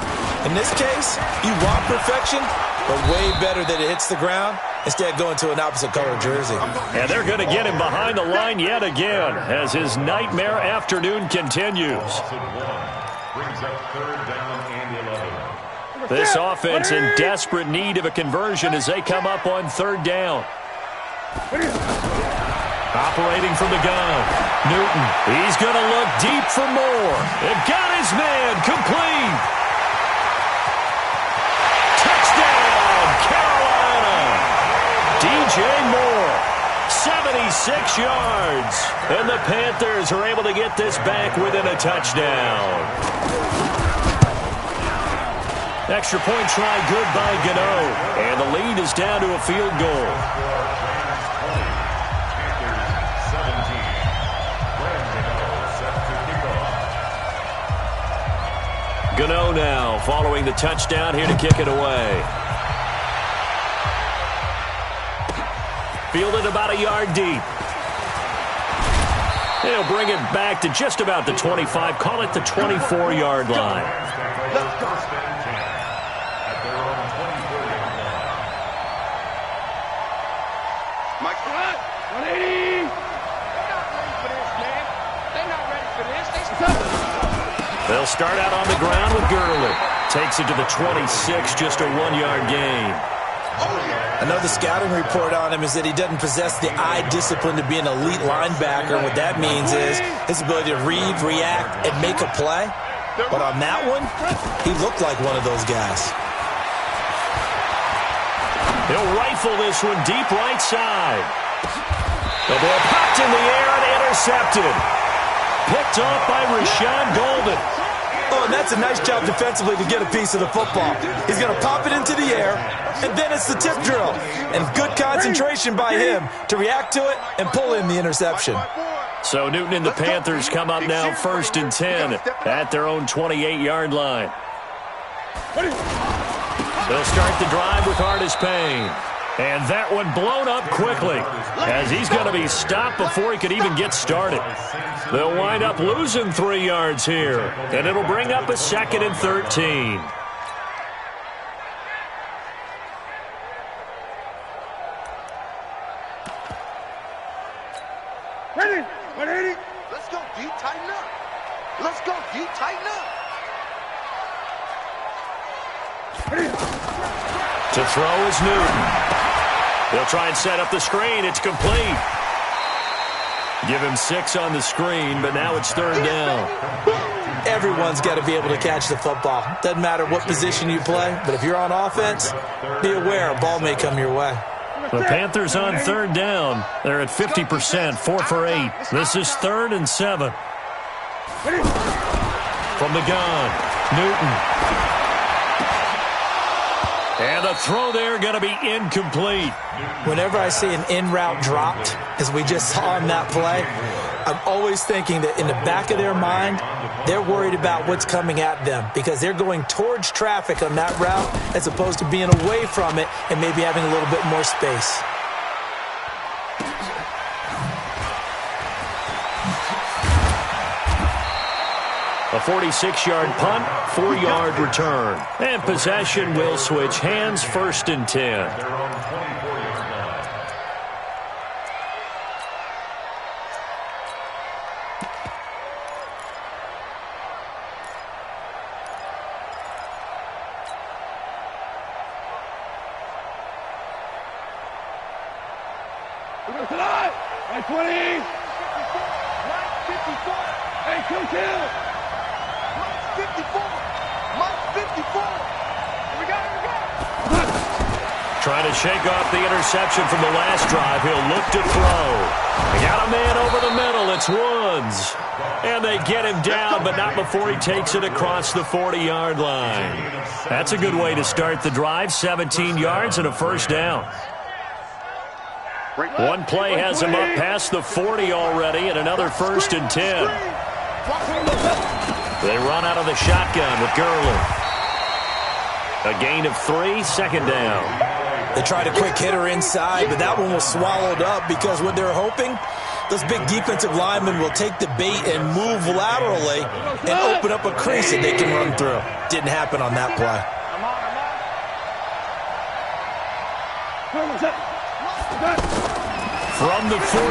In this case, you want perfection, but way better that it hits the ground instead of going to an opposite color jersey. And they're going to get him behind the line yet again as his nightmare afternoon continues. Brings up 3rd down and 11. This offense in desperate need of a conversion as they come up on 3rd down. Operating from the gun. Newton, he's going to look deep for more. It got his man complete. Touchdown, Carolina. DJ Moore, 76 yards. And the Panthers are able to get this back within a touchdown. Extra point try good by Gano. And the lead is down to a field goal. Gano now following the touchdown here to kick it away. Fielded about a yard deep. He'll bring it back to just about the 25. Call it the 24-yard line. Let's go. At their own 24-yard line. Mike, 180. they're not ready for this, man. They're not ready for this. They'll start out on the ground with Gurley. Takes it to the 26, just a 1-yard gain. Another scouting report on him is that he doesn't possess the eye discipline to be an elite linebacker. What that means is his ability to read, react, and make a play. But on that one, he looked like one of those guys. He'll rifle this one deep right side. The ball popped in the air and intercepted. Picked off by Rashawn Golden. Oh, and that's a nice job defensively to get a piece of the football. He's going to pop it into the air, and then it's the tip drill. And good concentration by him to react to it and pull in the interception. So Newton and the Panthers come up now 1st and 10 at their own 28-yard line. They'll start the drive with Hardest Payne. And that one blown up quickly as he's going to be stopped before he could even get started. They'll wind up losing 3 yards here, and it'll bring up a 2nd and 13. Ready? 180. Let's go, D. Tighten up. Let's go, D. Tighten up. To throw is Newton. They'll try and set up the screen. It's complete. Give him 6 on the screen, but now it's 3rd down. Everyone's got to be able to catch the football. Doesn't matter what position you play, but if you're on offense, be aware a ball may come your way. The Panthers on 3rd down. They're at 50%, 4 for 8. This is 3rd and 7. From the gun, Newton. And the throw there going to be incomplete. Whenever I see an in-route dropped, as we just saw on that play, I'm always thinking that in the back of their mind, they're worried about what's coming at them because they're going towards traffic on that route as opposed to being away from it and maybe having a little bit more space. A 46-yard punt, 4-yard return. And possession will switch hands, 1st and 10. Their own 24-yard line. We're going to tonight. 20. 54. Hey, 2-2. 54. Mike 54. Here we go. Trying to shake off the interception from the last drive. He'll look to throw. They got a man over the middle. It's Woods. And they get him down, but not before he takes it across the 40-yard line. That's a good way to start the drive. 17 yards and a first down. One play has him up past the 40 already, and another 1st and 10. They run out of the shotgun with Gurley. A gain of 3, 2nd down. They tried a quick hitter inside, but that one was swallowed up because what they're hoping, those big defensive linemen will take the bait and move laterally and open up a crease that they can run through. Didn't happen on that play. From the 44,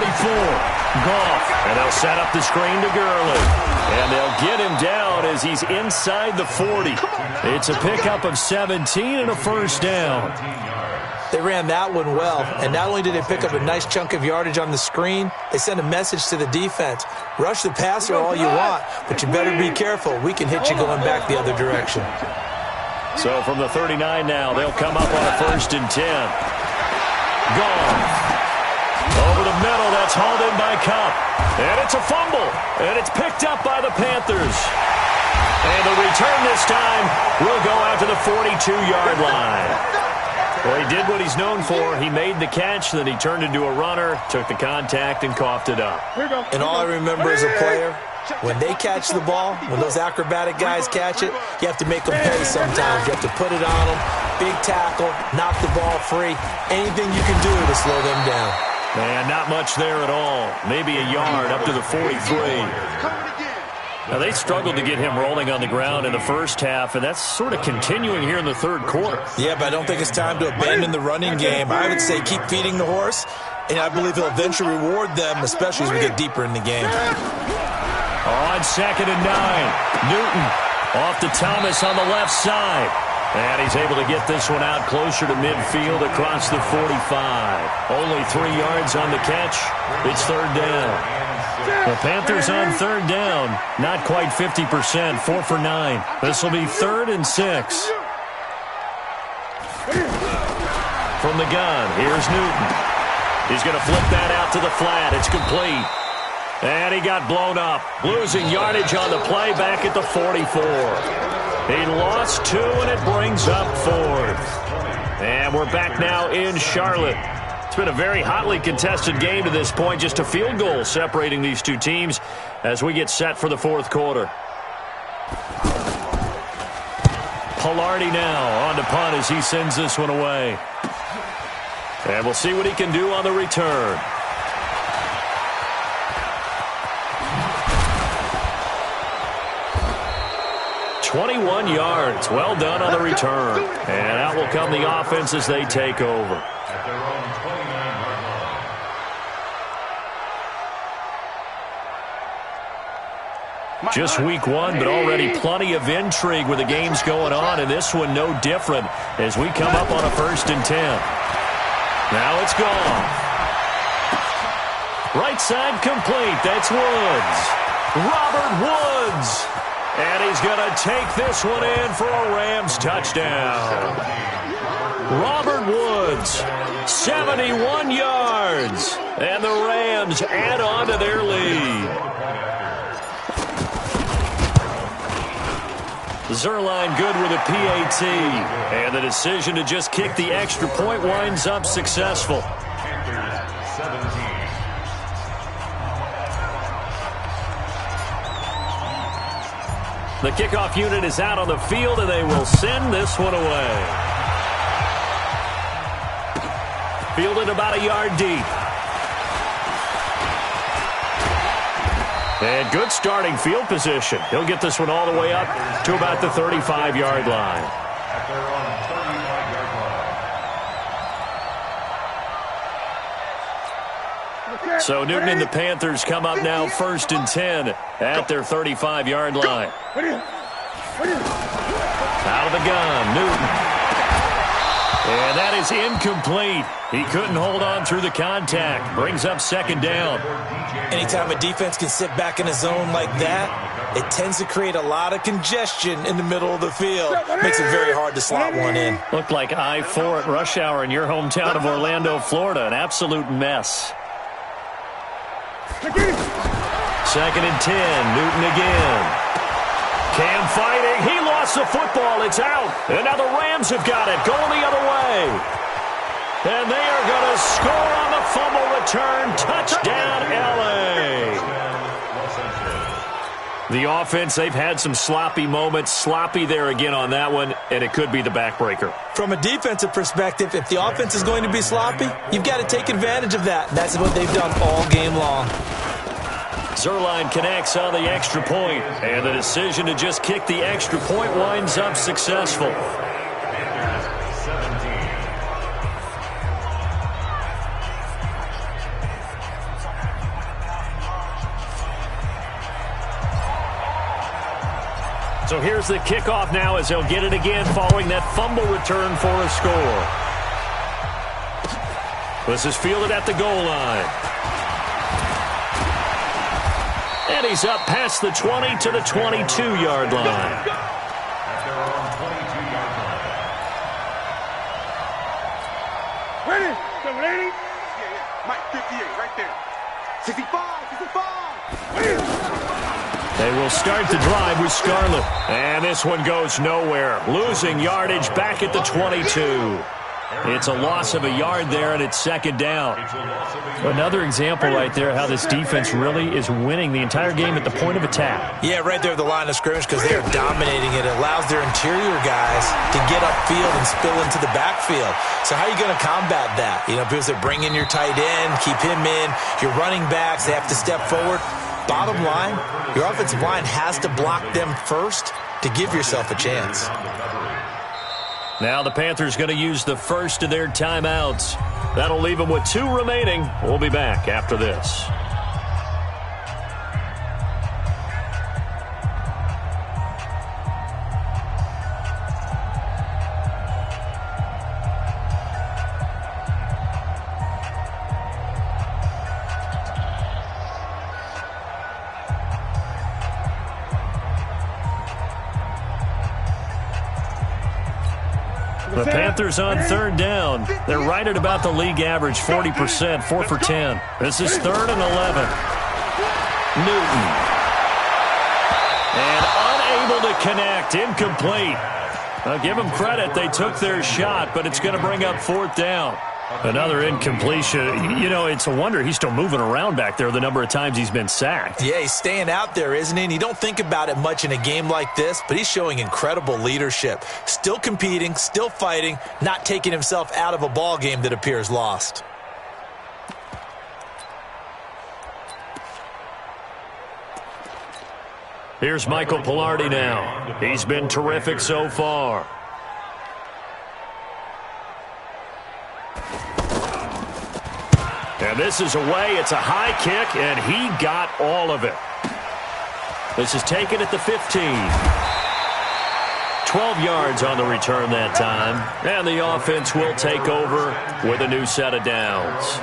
Goff, and they'll set up the screen to Gurley. And they'll get him down as he's inside the 40. It's a pickup of 17 and a first down. They ran that one well, and not only did they pick up a nice chunk of yardage on the screen, they sent a message to the defense. Rush the passer all you want, but you better be careful. We can hit you going back the other direction. So from the 39 now, they'll come up on a 1st and 10. Goff. Over the middle, that's hauled in by Kupp. And it's a fumble, and it's picked up by the Panthers. And the return this time will go out to the 42-yard line. Well, he did what he's known for. He made the catch, then he turned into a runner, took the contact, and coughed it up. And all I remember as a player, when they catch the ball, when those acrobatic guys catch it, you have to make them pay sometimes. You have to put it on them, big tackle, knock the ball free, anything you can do to slow them down. And not much there at all. Maybe a yard up to the 43. Now, they struggled to get him rolling on the ground in the first half, and that's sort of continuing here in the third quarter. Yeah, but I don't think it's time to abandon the running game. I would say keep feeding the horse, and I believe he'll eventually reward them, especially as we get deeper in the game. On 2nd and 9, Newton off to Thomas on the left side. And he's able to get this one out closer to midfield across the 45. Only 3 yards on the catch. It's 3rd down. The Panthers on 3rd down. Not quite 50%. 4 for 9. This will be 3rd and 6. From the gun, here's Newton. He's going to flip that out to the flat. It's complete. And he got blown up. Losing yardage on the play back at the 44. He lost 2, and it brings up 4th. And we're back now in Charlotte. It's been a very hotly contested game to this point. Just a field goal separating these two teams as we get set for the 4th quarter. Pilardi now on to punt as he sends this one away. And we'll see what he can do on the return. "21 yards. Well done on the return. And out will come the offense as they take over. At their own 29-yard line. Just week 1, but already plenty of intrigue with the games going on, and this one no different as we come up on a 1st and 10. Now it's gone. Right side complete. That's Woods. Robert Woods. And he's going to take this one in for a Rams touchdown. Robert Woods, 71 yards. And the Rams add on to their lead. Zerline good with a PAT. And the decision to just kick the extra point winds up successful. Panthers 17. The kickoff unit is out on the field, and they will send this one away. Fielded about a yard deep. And good starting field position. He'll get this one all the way up to about the 35-yard line. At their own 35-yard line. So Newton and the Panthers come up now 1st and 10 at their 35-yard line. Out of the gun, Newton. And that is incomplete. He couldn't hold on through the contact. Brings up second down. Anytime a defense can sit back in a zone like that, it tends to create a lot of congestion in the middle of the field. Makes it very hard to slot one in. Looked like I-4 at rush hour in your hometown of Orlando, Florida. An absolute mess. Second and 10. Newton again. Cam fighting. He lost the football. It's out. And now the Rams have got it. Going the other way. And they are going to score on the fumble return. Touchdown, L.A. The offense, they've had some sloppy moments. Sloppy there again on that one, and it could be the backbreaker. From a defensive perspective, if the offense is going to be sloppy, you've got to take advantage of that. That's what they've done all game long. Zerline connects on the extra point, and the decision to just kick the extra point winds up successful. So here's the kickoff now as they'll get it again following that fumble return for a score. This is fielded at the goal line. And he's up past the 20 to the 22-yard line. At their own 22-yard line. Ready? Come ready? Yeah. Mike, 58, right there. 65, 65. They will start the drive with Scarlett. And this one goes nowhere. Losing yardage back at the 22. It's a loss of a yard there, and it's second down. Another example right there how this defense really is winning the entire game at the point of attack. Yeah, right there at the line of scrimmage because they are dominating it. It allows their interior guys to get upfield and spill into the backfield. So how are you going to combat that? You know, because they bring in your tight end, keep him in. Your running backs, they have to step forward. Bottom line, your offensive line has to block them first to give yourself a chance. Now the Panthers going to use the first of their timeouts. That'll leave them with 2 remaining. We'll be back after this. The Panthers on third down. They're right at about the league average, 40%, 4 for 10. This is 3rd and 11. Newton. And unable to connect, incomplete. I'll give them credit. They took their shot, but it's going to bring up 4th down. Another incompletion. You know, it's a wonder he's still moving around back there the number of times he's been sacked. Yeah, he's staying out there, isn't he? And you don't think about it much in a game like this, but he's showing incredible leadership. Still competing, still fighting, not taking himself out of a ball game that appears lost. Here's Michael Pilardi now. He's been terrific so far. And this is away. It's a high kick, and he got all of it. This is taken at the 15. 12 yards on the return that time. And the offense will take over with a new set of downs.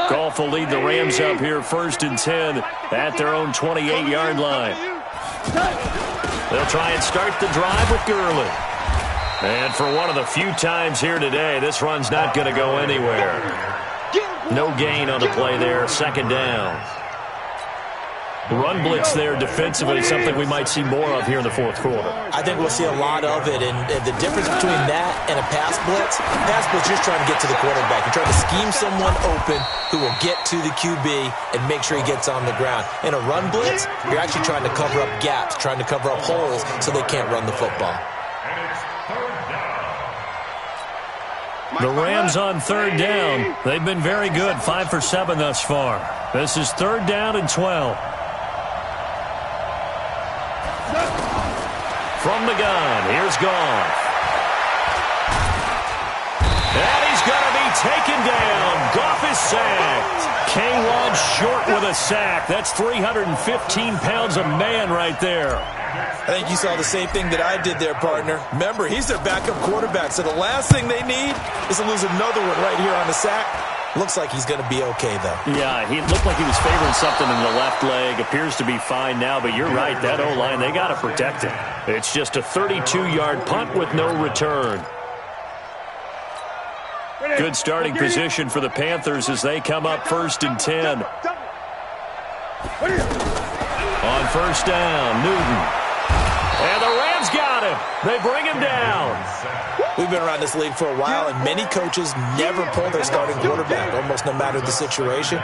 Goff will lead the Rams up here 1st and 10 at their own 28-yard line. They'll try and start the drive with Gurley. And for one of the few times here today, this run's not going to go anywhere. No gain on the play there, 2nd down. Run blitz there defensively, something we might see more of here in the 4th quarter. I think we'll see a lot of it, and the difference between that and a pass blitz is just trying to get to the quarterback. You're trying to scheme someone open who will get to the QB and make sure he gets on the ground. In a run blitz, you're actually trying to cover up gaps, trying to cover up holes so they can't run the football. The Rams on 3rd down. They've been very good, 5 for 7 thus far. This is 3rd down and 12. From the gun, here's Goff. And he's going to be taken down. Goff is sacked. K1 short with a sack. That's 315 pounds of man right there. I think you saw the same thing that I did there, partner. Remember, he's their backup quarterback, so the last thing they need is to lose another one right here on the sack. Looks like he's going to be okay, though. Yeah, he looked like he was favoring something in the left leg. Appears to be fine now, but you're right. That O-line, they got to protect him. It's just a 32-yard punt with no return. Good starting position for the Panthers as they come up 1st and 10. On 1st down, Newton. And the Rams got him. They bring him down. We've been around this league for a while, and many coaches never pull their starting quarterback, almost no matter the situation.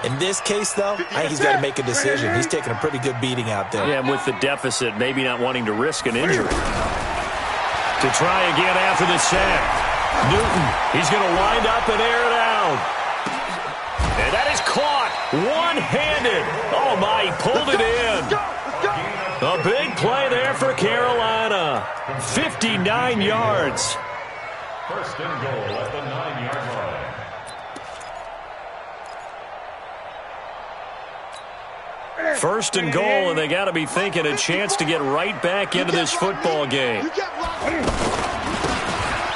In this case, though, I think he's got to make a decision. He's taking a pretty good beating out there. Yeah, and with the deficit, maybe not wanting to risk an injury. To try again after the sack. Newton, he's going to wind up and air it out. And that is caught one-handed. Oh, my, he pulled it in. A big play there for Carolina. 59 yards. 1st and goal at the 9-yard line. 1st and goal, and they got to be thinking a chance to get right back into this football game.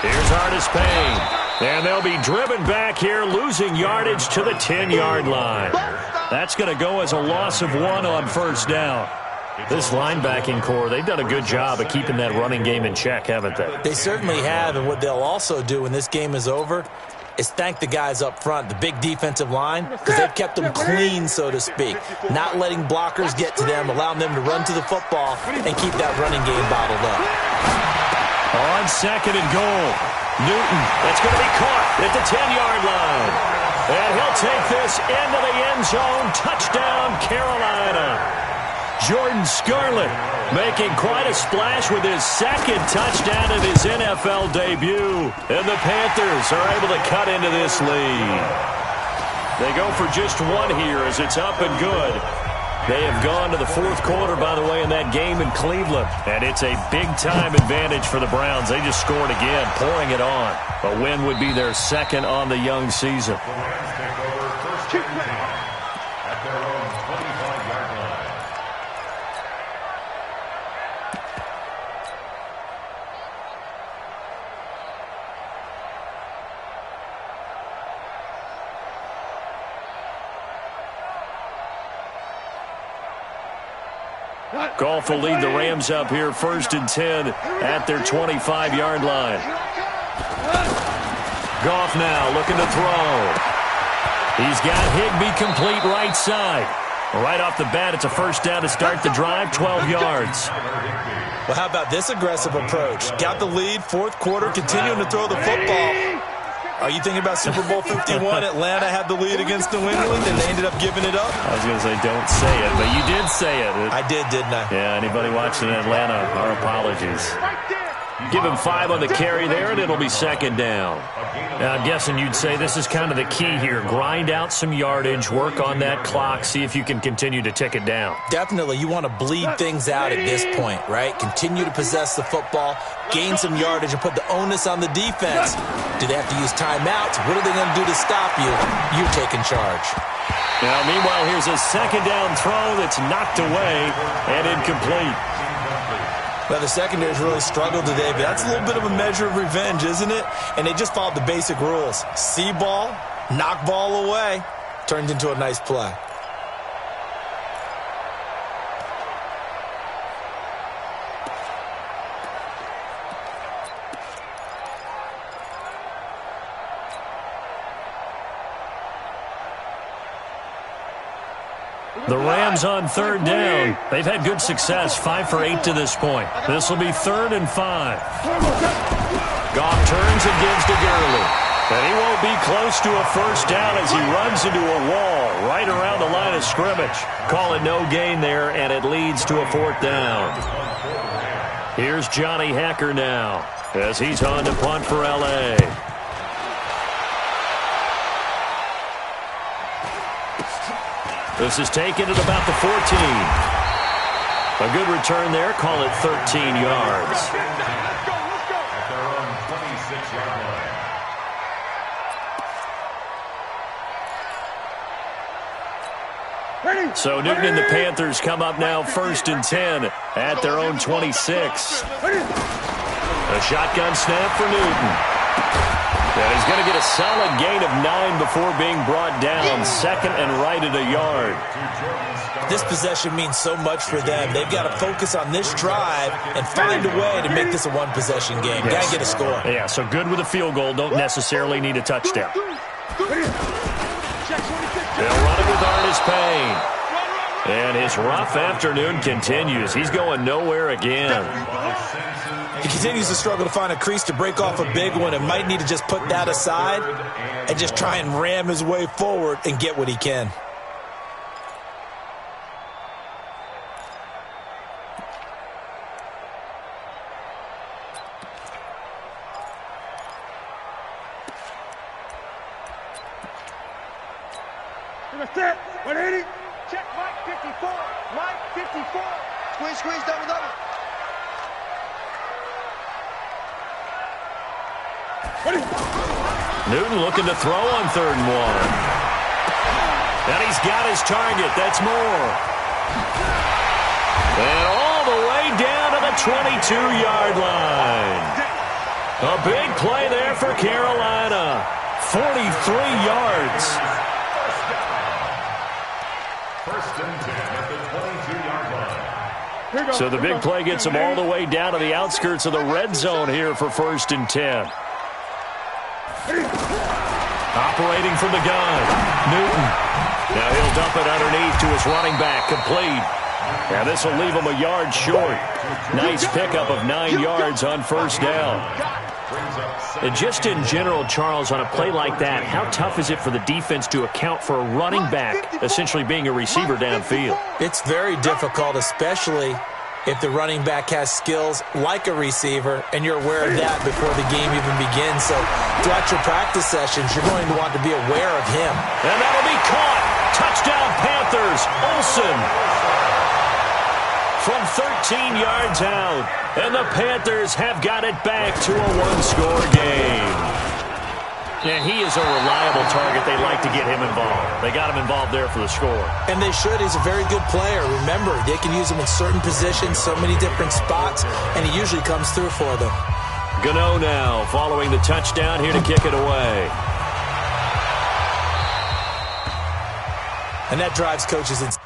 Here's Artis Payne. And they'll be driven back here, losing yardage to the 10-yard line. That's going to go as a loss of 1 on 1st down. This linebacking core, they've done a good job of keeping that running game in check, haven't they? They certainly have, and what they'll also do when this game is over is thank the guys up front, the big defensive line, because they've kept them clean, so to speak, not letting blockers get to them, allowing them to run to the football and keep that running game bottled up. On 2nd and goal, Newton, that's going to be caught at the 10-yard line. And he'll take this into the end zone. Touchdown, Carolina. Jordan Scarlett making quite a splash with his 2nd touchdown in his NFL debut. And the Panthers are able to cut into this lead. They go for just 1 here as it's up and good. They have gone to the 4th quarter, by the way, in that game in Cleveland. And it's a big-time advantage for the Browns. They just scored again, pouring it on. A win would be their 2nd on the young season. The Rams take over 1st and 10 at their own 25-yard line. Goff will lead the Rams up here 1st and 10 at their 25-yard line. Goff now looking to throw. He's got Higbee complete right side. Right off the bat, it's a 1st down to start the drive, 12 yards. Well, how about this aggressive approach? Got the lead, 4th quarter, continuing to throw the football. Are you thinking about Super Bowl 51? Atlanta had the lead against New England, and they ended up giving it up? I was going to say, don't say it, but you did say it. I did, didn't I? Yeah, anybody watching in Atlanta, our apologies. Give him 5 on the carry there, and it'll be 2nd down. Now, I'm guessing you'd say this is kind of the key here. Grind out some yardage, work on that clock, see if you can continue to tick it down. Definitely. You want to bleed things out at this point, right? Continue to possess the football, gain some yardage, and put the onus on the defense. Do they have to use timeouts? What are they going to do to stop you? You taking charge. Now, meanwhile, here's a 2nd down throw that's knocked away and incomplete. Well, the secondary's really struggled today, but that's a little bit of a measure of revenge, isn't it? And they just followed the basic rules. See ball, knock ball away, turned into a nice play. The Rams on 3rd down. They've had good success, 5 for 8 to this point. This will be 3rd and 5. Goff turns and gives to Gurley. And he won't be close to a 1st down as he runs into a wall right around the line of scrimmage. Call it no gain there, and it leads to a 4th down. Here's Johnny Hacker now as he's on to punt for L.A. This is taken at about the 14. A good return there. Call it 13 yards. At their own 26-yard So Newton and the Panthers come up now 1st and 10 at their own 26. A shotgun snap for Newton. And he's going to get a solid gain of 9 before being brought down. 2nd and right at a yard. This possession means so much for them. They've got to focus on this drive and find a way to make this a one-possession game. Got to get a score. Yeah, so good with a field goal. Don't necessarily need a touchdown. They'll run it with Ernest Payne. And his rough afternoon continues. He's going nowhere again. He continues to struggle to find a crease to break off a big one and might need to just put that aside and just try and ram his way forward and get what he can. Set. 180. Check Mike 54. Mike 54. Squeeze, double. Newton looking to throw on 3rd and 1. And he's got his target. That's Moore. And all the way down to the 22-yard line. A big play there for Carolina. 43 yards. 1st and 10 at the 22-yard line. So the big play gets him all the way down to the outskirts of the red zone here for 1st and 10. Operating from the gun, Newton. Now he'll dump it underneath to his running back, complete. Now this will leave him a yard short. Nice pickup of 9 yards on 1st down. And just in general, Charles, on a play like that, how tough is it for the defense to account for a running back essentially being a receiver downfield? It's very difficult, especially if the running back has skills like a receiver and you're aware of that before the game even begins. So throughout your practice sessions, you're going to want to be aware of him. And that'll be caught. Touchdown Panthers. Olsen from 13 yards out. And the Panthers have got it back to a one-score game. And he is a reliable target. They like to get him involved. They got him involved there for the score. And they should. He's a very good player. Remember, they can use him in certain positions, so many different spots, and he usually comes through for them. Gano now following the touchdown here to kick it away. And that drives coaches insane,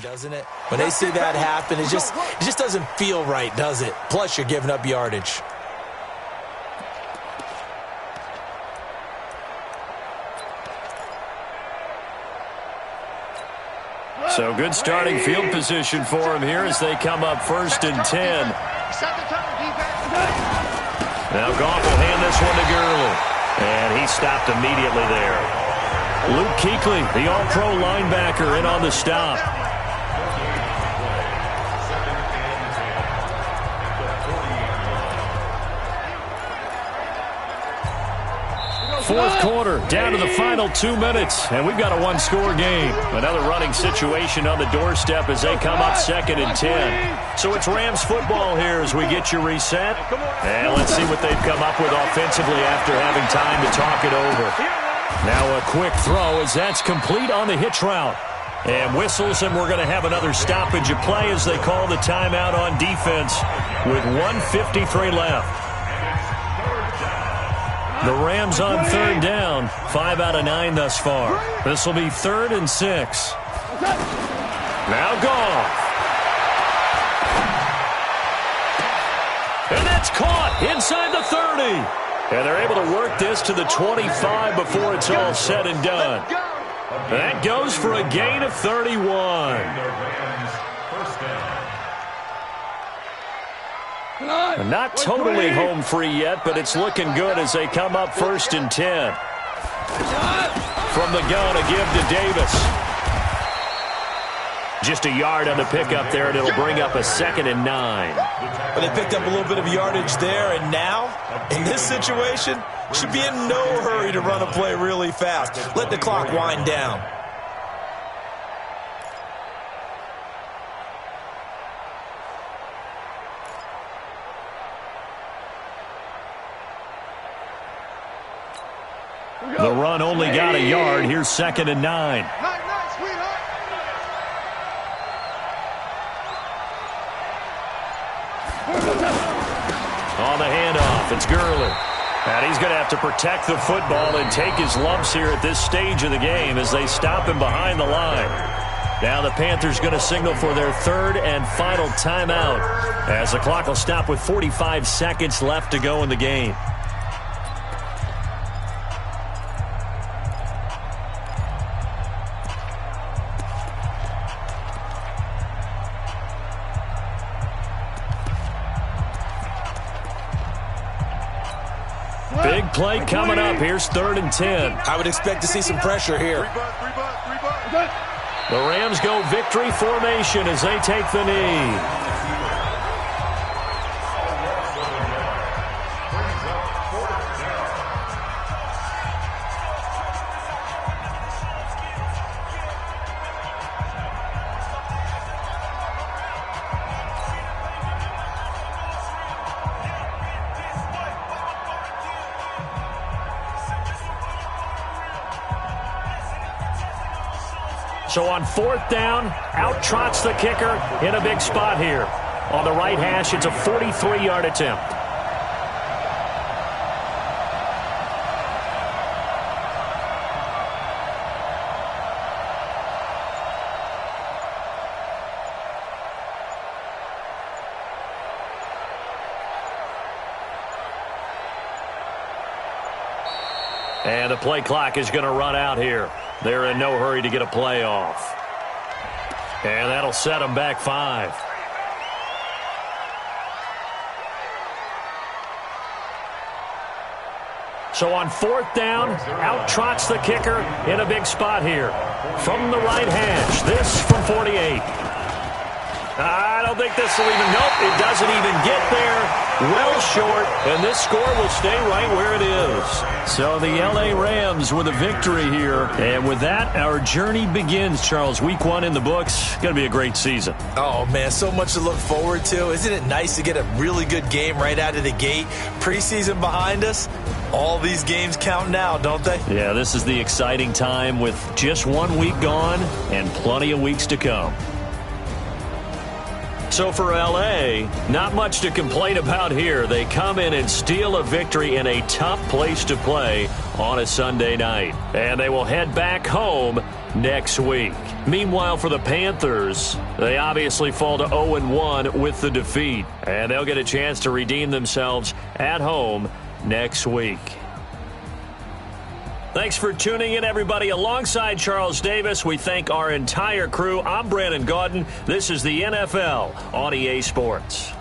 doesn't it? When they see that happen, it just doesn't feel right, does it? Plus, you're giving up yardage. So good starting field position for him here as they come up 1st and 10. Now Goff will hand this one to Gurley. And he stopped immediately there. Luke Kuechly, the all-pro linebacker, in on the stop. Fourth quarter, down to the final 2 minutes, and we've got a one-score game. Another running situation on the doorstep as they come up 2nd and 10. So it's Rams football here as we get you reset. And let's see what they've come up with offensively after having time to talk it over. Now a quick throw as that's complete on the hitch route. And whistles, and we're going to have another stoppage of play as they call the timeout on defense with 1:53 left. The Rams on 3rd down, 5 out of 9 thus far. This will be 3rd and 6. Now Goff. And that's caught inside the 30. And they're able to work this to the 25 before it's all said and done. That goes for a gain of 31. Not totally home free yet, but it's looking good as they come up 1st and 10. From the gun, a give to Davis. Just a yard on the pickup there, and it'll bring up a 2nd and 9. Well, they picked up a little bit of yardage there, and now, in this situation, should be in no hurry to run a play really fast. Let the clock wind down. The run only got a yard. Here's 2nd and 9. Night, sweetheart. On the handoff, it's Gurley. And he's going to have to protect the football and take his lumps here at this stage of the game as they stop him behind the line. Now the Panthers going to signal for their 3rd and final timeout as the clock will stop with 45 seconds left to go in the game. Big play coming up. Here's 3rd and 10. I would expect to see some pressure here. The Rams go victory formation as they take the knee. So on 4th down, out trots the kicker in a big spot here. On the right hash, it's a 43-yard attempt. And the play clock is going to run out here. They're in no hurry to get a play off. And that'll set them back 5. So on 4th down, out trots the kicker in a big spot here. From the right hash, this from 48. I don't think this will even, nope, it doesn't even get there. Well short, and this score will stay right where it is. So the L.A. Rams with a victory here. And with that, our journey begins, Charles. Week 1 in the books. Going to be a great season. Oh, man, so much to look forward to. Isn't it nice to get a really good game right out of the gate? Preseason behind us. All these games count now, don't they? Yeah, this is the exciting time with just 1 week gone and plenty of weeks to come. So for L.A., not much to complain about here. They come in and steal a victory in a tough place to play on a Sunday night. And they will head back home next week. Meanwhile, for the Panthers, they obviously fall to 0-1 with the defeat. And they'll get a chance to redeem themselves at home next week. Thanks for tuning in, everybody. Alongside Charles Davis, we thank our entire crew. I'm Brandon Gaudin. This is the NFL on EA Sports.